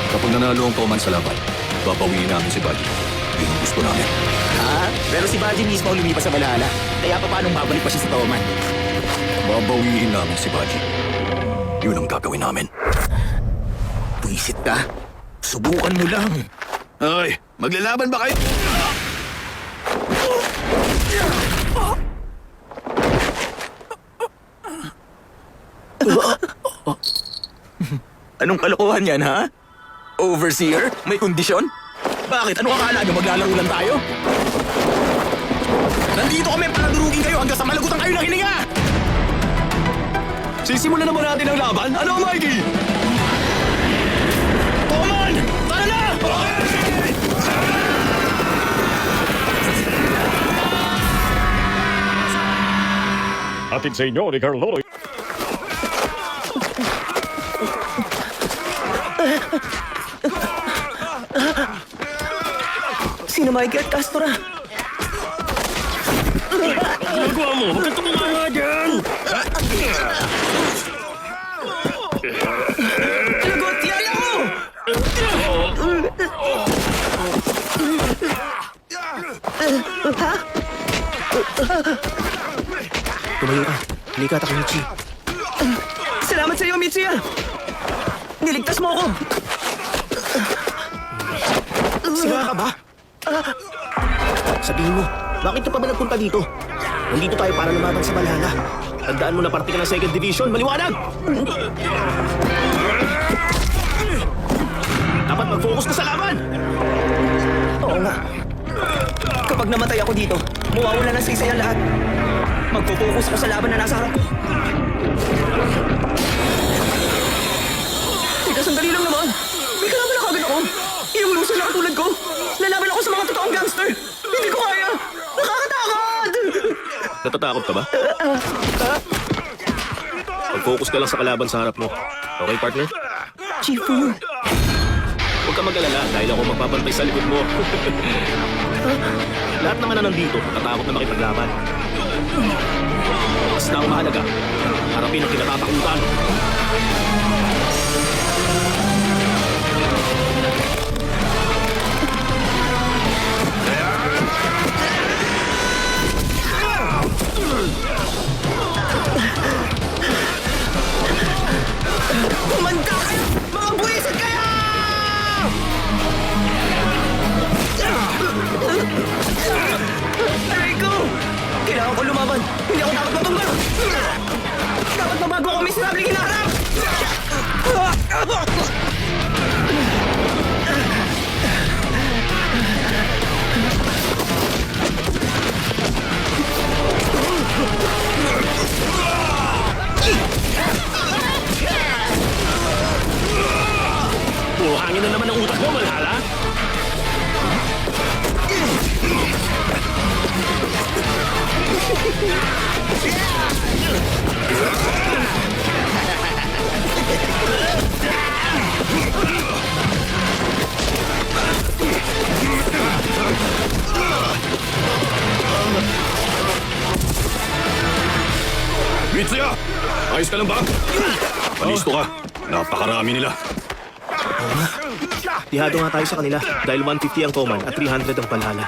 Kapag nanalo ang Toman sa laban, babawiin namin si Baji. Yun ang gusto namin. Ha? Pero si Baji mismo ang lumipas sa Valhalla. Kaya paano mabalik pa siya sa Toman? Babawiin namin si Baji. Yun ang gagawin namin. Buisit ka. Subukan mo lang. Ay, maglalaban ba kayo? Anong kalokohan yan, ha? Overseer? May kondisyon? Bakit? Ano akala nyo? Maglalaro lang tayo? Nandito kami para durugin kayo hanggang sa malagutan kayo ng hininga! Sisimulan naman natin ang laban. Ano, Mikey? Toman! Tara na! Atin sa inyo ni Carlolo. Sino Mikey at Castora? Nagawa mo! Huwag kang tumama dyan! Lagot! Yaya mo! Tumayo ka. Hindi ka, Takemichi. Salamat sa iyo, Mitsuya! Niligtas mo ako! Siga ka ba? Sabihin mo, bakit ka pa ba nagpunta dito? Nandito tayo para lumaban sa Valhalla. Tandaan mo na parte ka ng 2nd Division. Maliwanag! Dapat mag-focus ka sa laban! Oo nga. Kapag namatay ako dito, mawawala ng saysay ang lahat. Magpo-focus ako sa laban na nasa harap ko. Teka, sandali lang naman. May kalaban na kagad ako. Yung loser na katulad ko. Lalaban ako sa mga totoong gangster. Hindi ko kaya. Nakakatakot! Natatakot ka ba? Mag-focus ka lang sa kalaban sa harap mo. Okay, partner? Chifu. Huwag ka mag-alala dahil ako magbabantay sa likod mo. Lahat naman na nandito, natatakot na makipaglaban. Basta ang mahalaga, harapin ang kinatatakutan. Kumanda kayo! Mga buwisit kayo! Aray ko! Kailangan ko lumaban! Hindi ako dapat matumba! Dapat mabago ako miserabling hinaharap! Puro hangin na naman ang utak mo, Valhalla! Mitsuya! Ayos ka lang ba? Palisto ka. Napakarami nila. Tihado nga tayo sa kanila dahil 150 ang Toman at 300 ang Valhalla.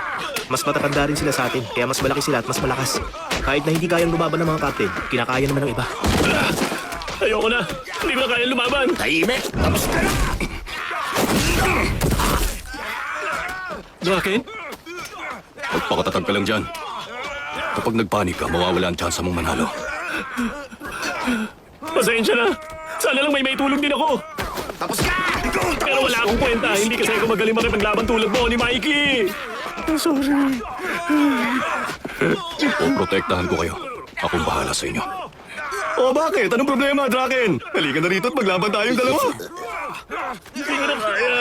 Mas matatanda rin sila sa atin, kaya mas malaki sila at mas malakas. Kahit na hindi kayang lumaban ng mga captain, kinakaya naman ng iba. Ayoko na! Hindi ko na kayang lumaban! Tahimik! Tapos ka na! Bakit? Magpakatatag ka lang dyan. Kapag nagpanik ka, mawawala ang tsansa mong manalo. Pasensya na! Sana lang may tulong din ako! Tapos ka! Pero wala akong kwenta, hindi kasi ako magaling makipaglaban tulad mo ni Mikey! Sorry. Poprotektahan ko kayo. Akong bahala sa inyo. O bakit? Anong problema, Draken? Halika na rito at maglaban tayong dalawa. Hindi ko na kaya!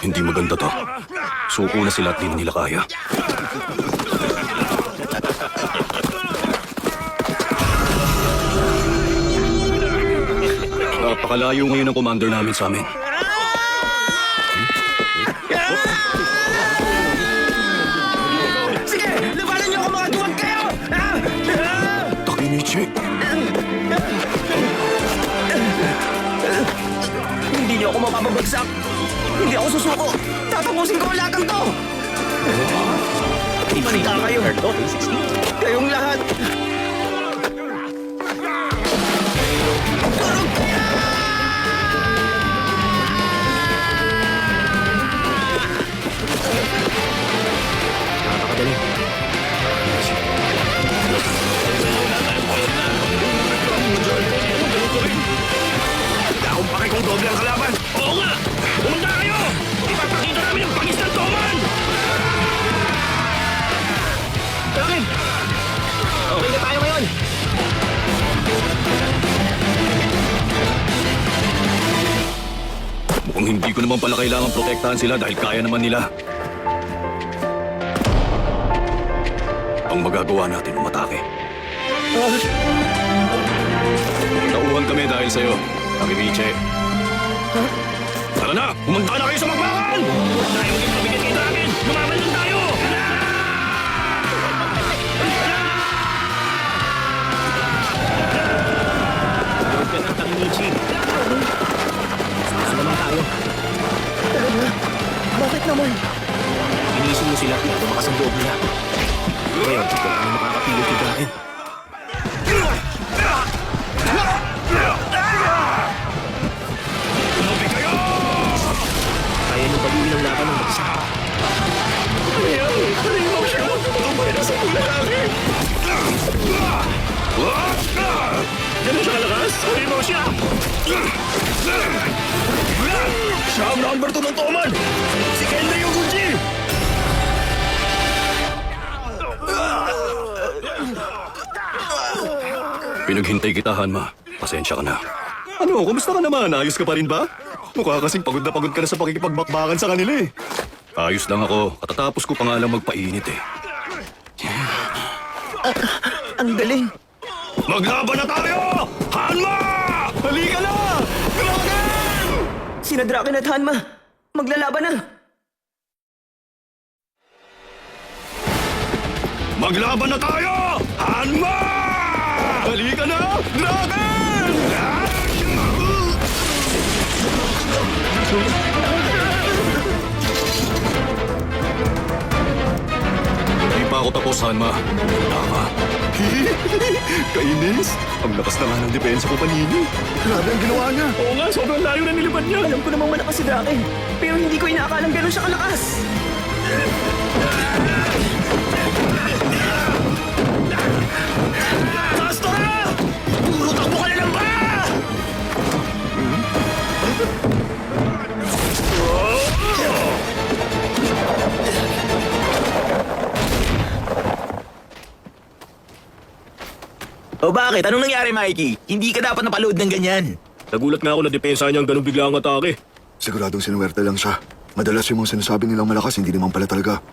Hindi maganda to. Suko na sila at di na nila kaya. Napakalayo ngayon ang commander namin sa amin. Sige! Labanan niyo ako mga duwag kayo! Takemichi! Hindi niyo ako mapapabagsak! Hindi ako susuko! Tatapusin ko ang lahat ng to! Ibalita kayo! Kayong lahat! Napakadali. Wala akong pake kung doble ang kalaban. Oo nga! Pumunta kayo! Mukhang hindi ko naman pala kailangan protektahan sila dahil kaya naman nila. Ang magagawa natin umatake. Tauhan kami dahil sa'yo, Takemichi. Tara na! Pumunta na kayo sa magbakan! Huwag tayo maging mabigat kay Dragon! Lumaban lang tayo! Huwag ka ng Takemichi. Sumaman tayo. Talaga? Bakit naman? Inisin mo sila kaya tumakas ang loob nila. Ngayon, wala na makakapilit kay Dragon. Kaya nyo baguhin ang laban ng mag-isa. Ganun siya kalakas? Huli mo siya! Siya ang number 2 ng Toman! Si Kenry Yoguchi! Pinaghintay kita, Hanma. Pasensya ka na. Ano, kumusta ka naman? Ayos ka pa rin ba? Mukha kasing pagod na pagod ka na sa pakikipagbakbakan sa kanila eh. Ayos lang ako. Katatapos ko pa nga lang magpainit eh. Ang galing. Maglaban na tayo! Hanma! Halika na! Dragon! Sina Draken at Hanma. Maglalaban na. Maglaban na tayo! Hanma! Halika na! Dragon! Hindi pa ako tapos, Hanma. Tama. Kainis! Ang lakas na nga ng depensa ko kanina. Grabe ang ginawa niya. Oo nga, sobrang layo na nilipad niya! Alam ko namang malakas si Draken. Pero hindi ko inaakalang gano'n siya kalakas. Castora! Puro takbo ka na lang ba? O bakit? Anong nangyari, Mikey? Hindi ka dapat napaload ng ganyan. Nagulat nga ako na depensa niya ang ganun bigla ang atake. Siguradong sinuwerte lang siya. Madalas yung mga sinasabi nilang malakas, hindi naman pala talaga.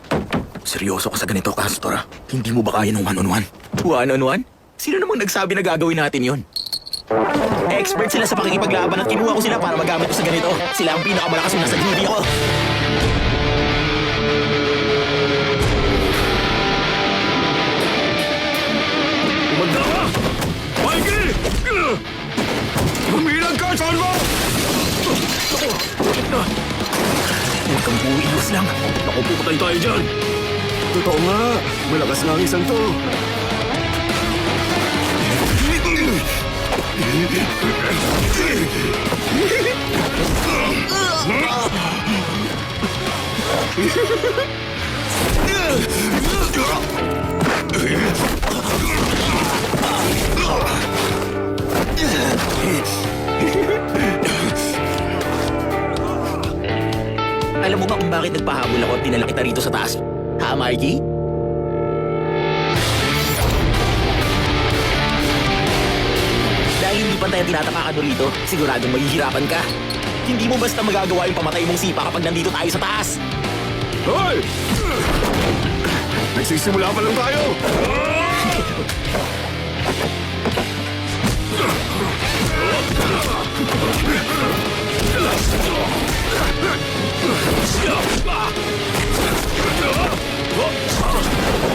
Seryoso ka sa ganito, Castor. Hindi mo ba kaya ng one-on-one? One-on-one? Sino namang nagsabi na gagawin natin yon? Expert sila sa pakikipaglaban at kinuha ko sila para magamit ko sa ganito. Sila ang pinakamalakas yung nasa duty ako. Umanda ka! Mikey! Humilag ka, Hanma! Huwag kang buwilos lang. Naku, pupatay tayo dyan! Totoo nga. Malakas nga ang isang to. Alam mo ba kung bakit nagpahabol ako at dinala kita rito sa taas? Ha, Mikey? Dahil hindi pa tayo tinatapakan mo rito, siguradong mahihirapan ka. Hindi mo basta magagawa yung pamatay mong sipa kapag nandito tayo sa taas. Hoy! Nagsisimula pa lang tayo!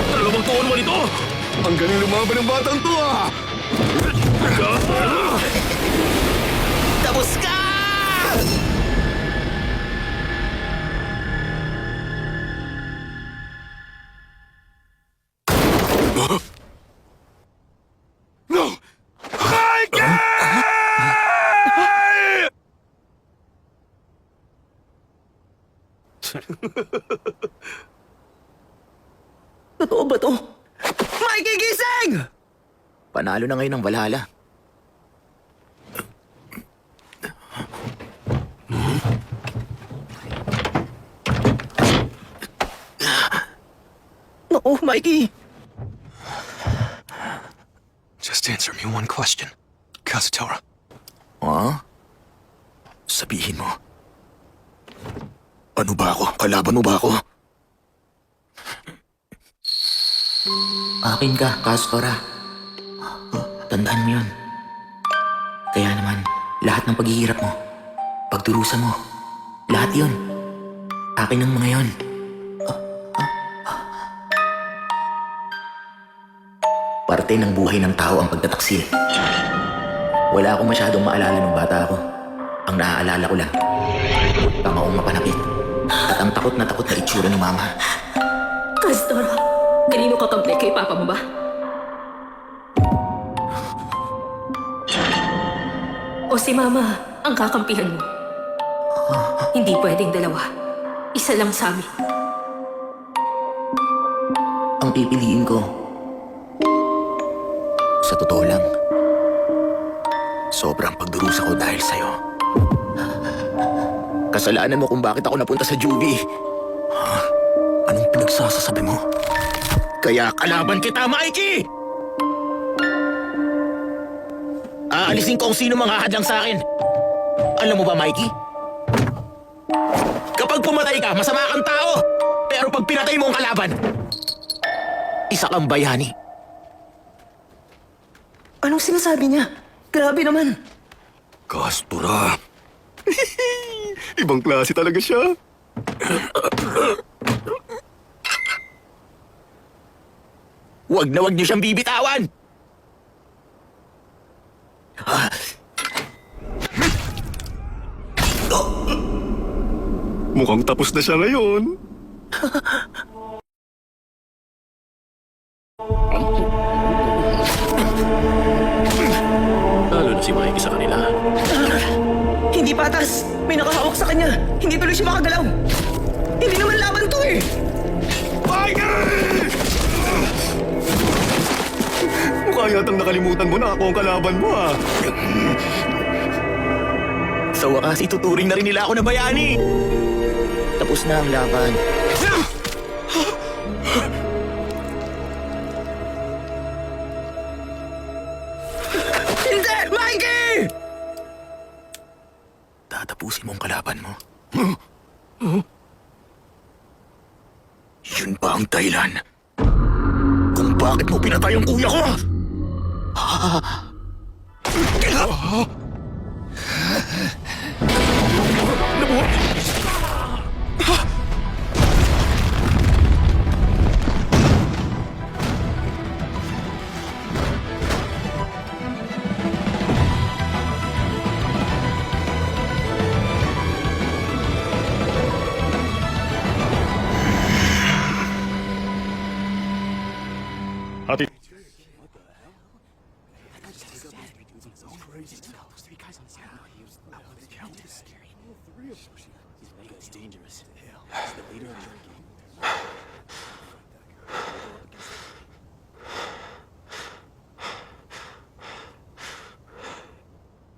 Talaga bang tuon mo nito? Ang galing lumaban ng batang to ah! Tapos ka! No! Mikey! Totoo ba to? Mikey, gising! Panalo na ngayon ng Valhalla. Oo, Mikey. Just answer me one question. Kazutora, Ha? Sabihin mo, Ano ba ako? Kalaban mo ba ako? Akin ka, Castora. Tandaan mo yun. Kaya naman, lahat ng paghihirap mo, pagdurusa mo, lahat yun. Akin ang mga yun. Parte ng buhay ng tao ang pagtataksil. Wala akong masyadong maalala nung bata ako. Ang naaalala ko lang, pangaong mapanapit at ang takot na itsura ni Mama. Castora, kanino ka kampi? Kay Papa mo ba? O si Mama ang kakampihan mo? Hindi pwedeng dalawa. Isa lang sa amin. Ang pipiliin ko, sa totoo lang, sobrang pagdurusa ko dahil sa'yo. Kasalanan mo kung bakit ako napunta sa juvie. Anong pinagsasasabi mo? Kaya kalaban kita, Mikey! Aalisin ko kung sino mga hadlang sa akin. Alam mo ba, Mikey? Kapag pumatay ka, masama kang tao. Pero pag pinatay mo ang kalaban, isa kang bayani. Anong sinasabi niya? Grabe naman. Castora. Ibang klase talaga siya. Huwag niyo siyang bibitawan! Mukhang tapos na siya ngayon. Lalo na si Mikey sa kanila. Hindi patas! May nakahawak sa kanya! Hindi tuloy siya makagalaw! Hindi naman laban to eh! Mukha yatang nakalimutan mo na ako ang kalaban mo ah. Sa wakas, ituturing na rin nila ako na bayani! Tapos na ang laban. Hindi! Mikey! Tatapusin mo ang kalaban mo. Yun ba ang dahilan kung bakit mo pinatay ang kuya ko?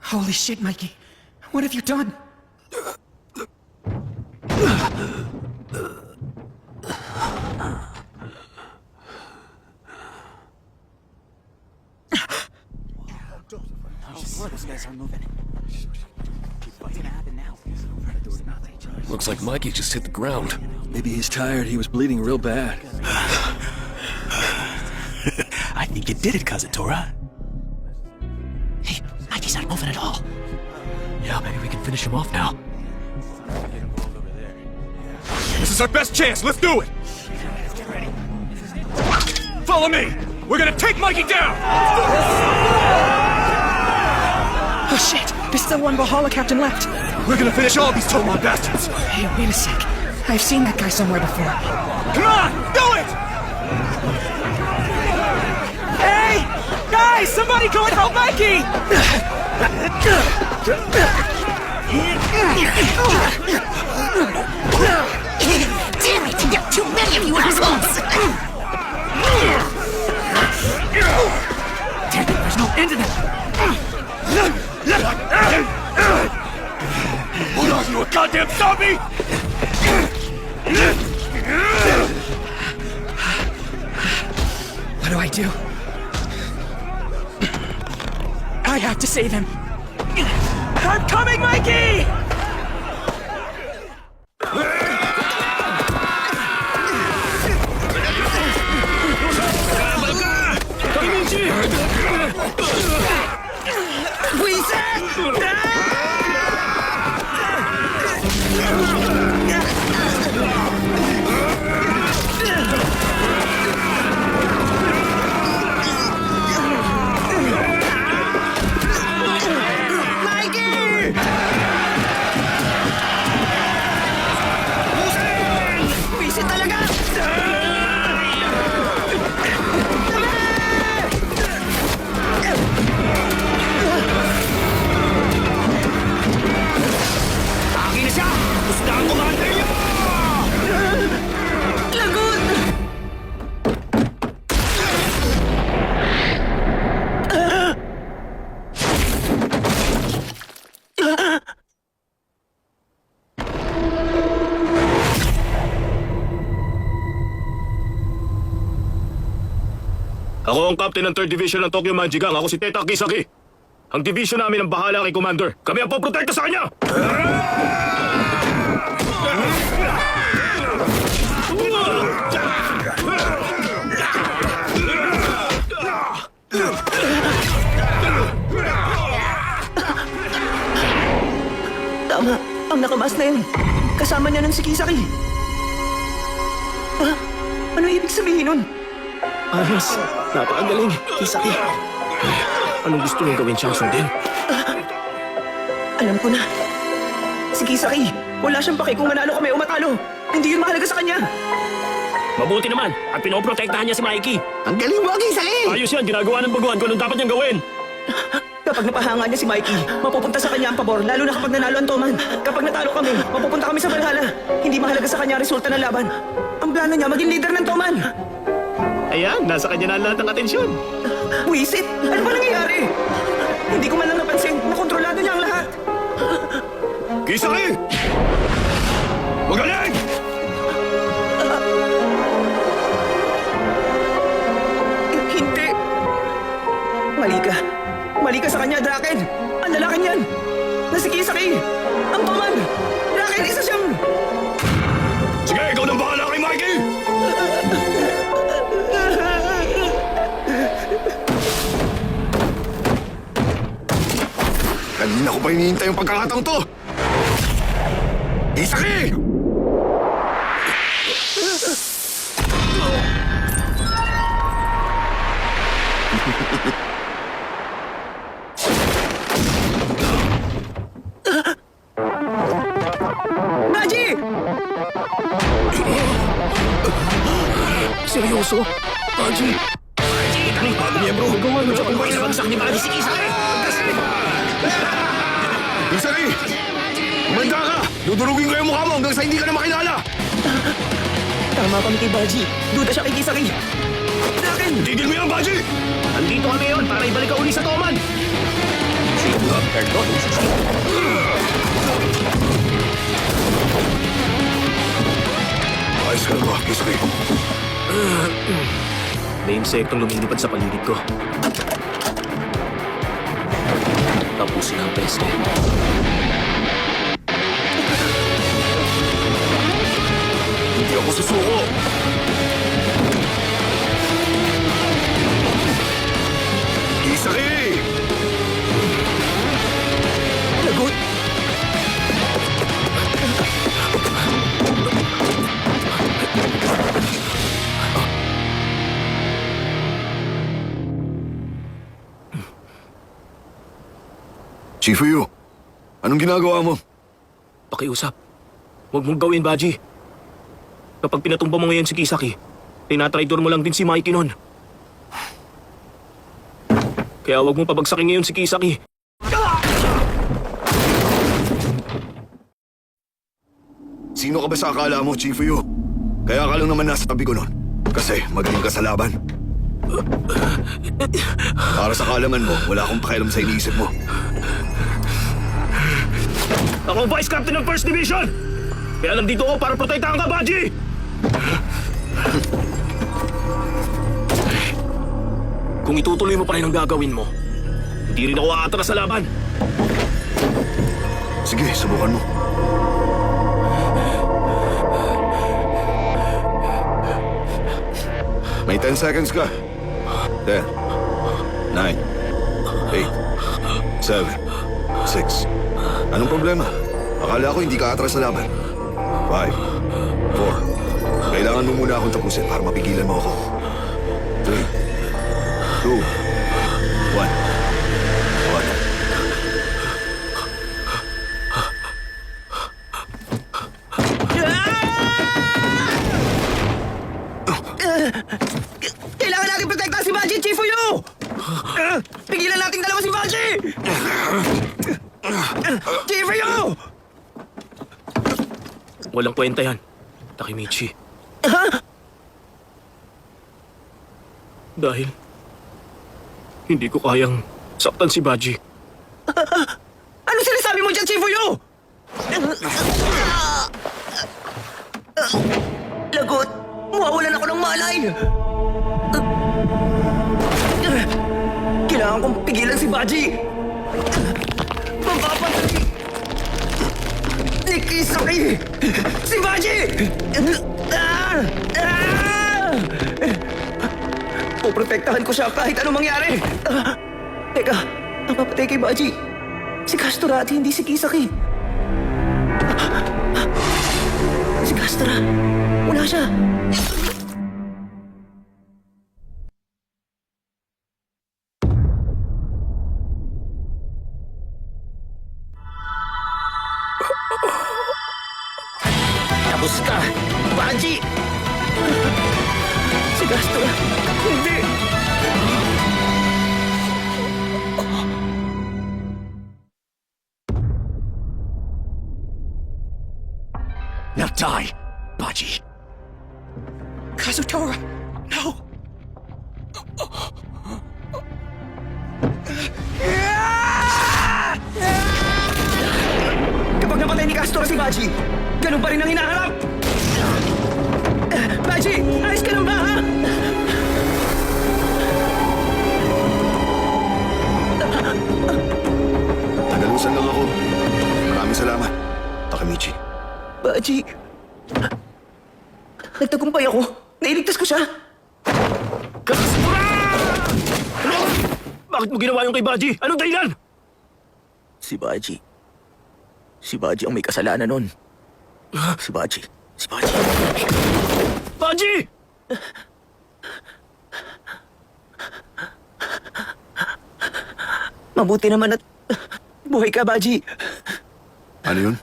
Holy shit, Mikey. What have you done? Looks like Mikey just hit the ground. Maybe he's tired. He was bleeding real bad. I think you did it, Cousin Tora. Hey, Mikey's not moving at all. Yeah, maybe we can finish him off now. This is our best chance. Let's do it. Follow me. We're gonna take Mikey down. Oh shit! There's still one Valhalla captain left. We're gonna finish all these Tomar bastards. Hey, wait a sec. I've seen that guy somewhere before. Come on, do it! Hey! Guys, somebody go and help Mikey! Damn it! There are too many of you assholes! Damn it, there's no end to them! What are you, a goddamn zombie? What do I do? I have to save him. I'm coming, Mikey! Wisit talaga! Akin na siya! Gusto ang commander niyo! Lagot! Ako ang captain ng 3rd Division ng Tokyo Manjigang. Ako si Teta Kisaki. Ang division namin ang bahala kay Commander. Kami ang poprotekta sa kanya! Tama, ang nakamas na yun. Kasama niya nun si Kisaki. Ah, ano ibig sabihin nun? Ayos. Napakagaling. Kisaki. Anong gusto niyong gawin siyang sundin? Alam ko na. Si Kisaki, wala siyang pake kung manalo kami o matalo. Hindi yun mahalaga sa kanya. Mabuti naman at pinoprotektahan niya si Mikey. Ang galing mo, Kisaki! Ayos yan. Ginagawa ng baguhan kung anong dapat niyang gawin. Kapag napahanga niya si Mikey, mapupunta sa kanya ang pabor, lalo na kapag nanalo ang Toman. Kapag natalo kami, mapupunta kami sa Valhalla. Hindi mahalaga sa kanya ang resulta ng laban. Ang plano niya, maging leader ng Toman. Ayan, nasa kanya na lahat ng atensyon. Buisit! Ano ba nangyayari? Hindi ko man lang napansin na kontrolado niya ang lahat. Kisaki! Magaling! Hindi. Mali ka. Mali ka sa kanya, Draken. Ang lalaking yan. Na si Kisaki. Ang Toman. Draken, isa siyang... Sige, ikaw nang bahala kay Mikey! Kanina ko pa hinihintay yung pagkakataong to! Kisaki! Baji! Seryoso? Baji? Ang bago miyembro! Gawa mo siya kung bakit nabagsak ni Baji si Kisaki? Kisaki! Umanda ka! Dudurugin ko yung mukha mo hanggang sa hindi ka na makilala! Tama kami kay Baji. Duda siya kay Kisaki. Draken! Tigil mo yan, Baji! Andito kami ngayon para ibalik ka uli sa Toman. Ayos ka ba, Kisaki? May insektong lumilipad sa paligid ko. Tapusin ang peste. Hindi ako susuko! Kisaki! Lagot! Chifuyu, anong ginagawa mo? Pakiusap. Huwag mong gawin, Baji. Kapag pinatumba mo ngayon si Kisaki, tinatraidor mo lang din si Mikey nun. Kaya huwag mong pabagsakin ngayon si Kisaki. Sino ka ba sa akala mo, Chifuyu? Kaya ka lang naman nasa tabi ko nun. Kasi magaling ka sa laban. Para sa kaalaman mo, wala akong pakialam sa iniisip mo. Ako ang Vice Captain ng 1st Division! Kaya nandito ako para protektahan ka, Baji! Kung itutuloy mo pa rin ang gagawin mo, hindi rin ako aatras sa laban. Sige, subukan mo. May 10 seconds ka. 10, 9, 8, 7, 6. Anong problema? Akala ko hindi ka atras sa laban. 5, 4. Kailangan mo muna akong tapusin para mapigilan mo ako. 3, 2, 1. Kailangan natin protektahan si Baji, Chief Uyo! Pigilan natin dalawa si Baji! Chief Uyo! Walang kwenta yan, Takemichi. Ha? Dahil hindi ko kayang saktan si Baji. Ano sinasabi mo dyan, Chief Uyo? Lagot! Mawawalan ako ng malay! Kailangan kong pigilan si Baji! Mapapatay! Ni Kisaki! Si Baji! Poprotektahan ko siya kahit anong mangyari! Teka, ang papatay kay Baji, si Castora at hindi si Kisaki. Si Castora, wala siya. Tapos ka, Baji! Si Castora, hindi! Now die, Baji. Kazutora, no! Kapag napatay ni Castor si Baji, ganun pa rin ang hinaharap! Baji, ayos ka lang ba, ha? Nagalusan lang ako. Maraming salamat, Takemichi. Baji, nagtagumpay ako. Nailigtas ko siya. Ano? Bakit mo ginawa yung kay Baji? Anong dahilan? Si Baji. Si Baji ang may kasalanan nun. Si Baji. Si Baji. Baji! Mabuti naman at buhay ka, Baji. Ano yun?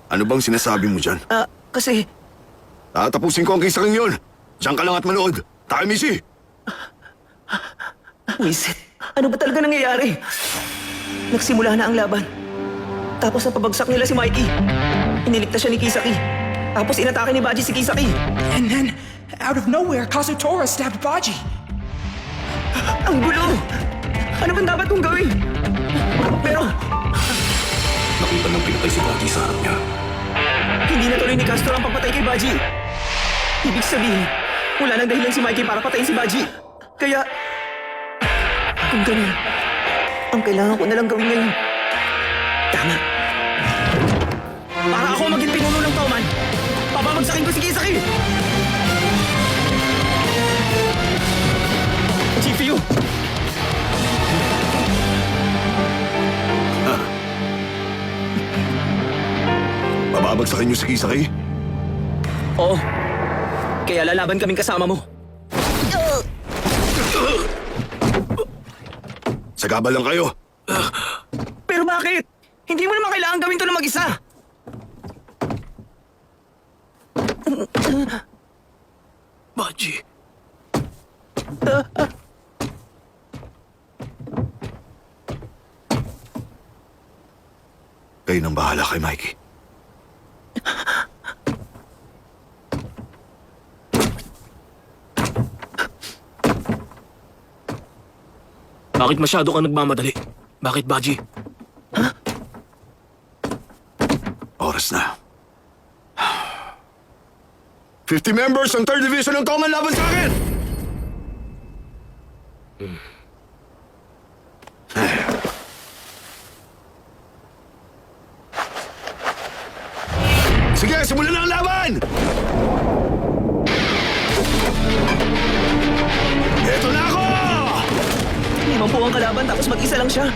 Ano bang sinasabi mo dyan? Kasi Tatapusin ko ang kisaking yun. Diyan ka lang at manood. Takemichi! Wisit, ano ba talaga nangyayari? Nagsimula na ang laban. Tapos napabagsak nila si Mikey. Iniligtas siya ni Kisaki. Tapos inatake ni Baji si Kisaki. And then, out of nowhere, Kazutora stabbed Baji. Ang gulo! Ano bang dapat kong gawin? Pero Nakita ng pinatay si Baji sa harap niya. hindi natuloy ni Castor ang pagpatay kay Baji. Ibig sabihin, wala nang dahilan si Mikey para patayin si Baji. Kaya, kung ganun, ang kailangan ko na lang gawin ngayon. Tama. Para ako maging pinuno ng Toman, papabagsakin ko si Kisaki! GPU! Bababagsakin niyo si Kisaki? Oo. Kaya lalaban kaming kasama mo. Sagabal lang kayo. Pero bakit? Hindi mo naman kailangan gawin to na mag-isa. Baji. Kayo nang bahala kay Mikey. Bakit masyado kang nagmamadali? Bakit, Baji? Oras na. 50 members ng 3rd Division ng Toman laban sa akin! Sige, simulan na ang laban! Eto na ako! 50 ang kalaban tapos mag-isa lang siya.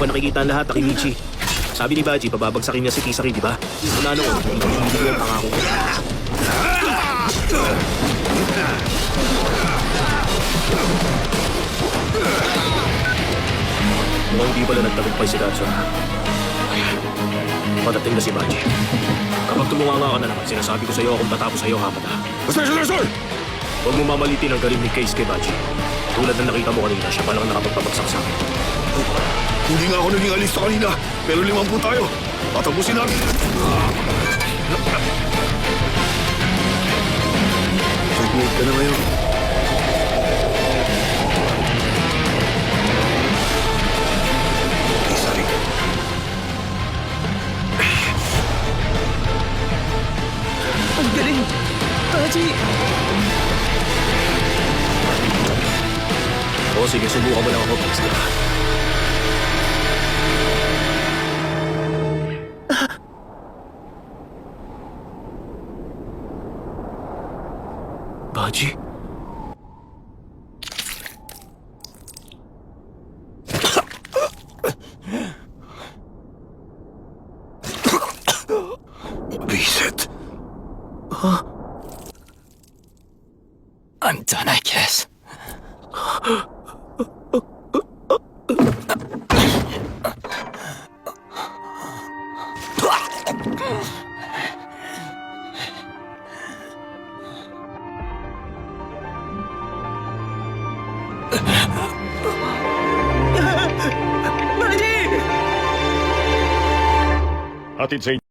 ba nakikita ang lahat, Takemichi? Sabi ni Baji, pababagsakin niya si Kisaki, di ba? Mula noon, hindi ang pangako ko. Mukhang hindi pala nagtagumpay si Katsura. Patating na si Baji. Kapag tumunganga ka na naman, sinasabi ko sa'yo kung tatapos sa'yo hapat ha. Pasensya na, sir! Huwag mo mamalitin ang galing ni Case kay Baji. Tulad na nakita mo kanina, siya palang nakapagpabagsak sa akin. Hindi nga ako naging alista kanina, pero 5 tayo. Tatapusin namin. Checkmate ka na ngayon. Kisaki. Ang galing! Baji! O sige, subukan mo lang ako, please. Baji? Reset. I'm done, I guess. Baji! Hatid sa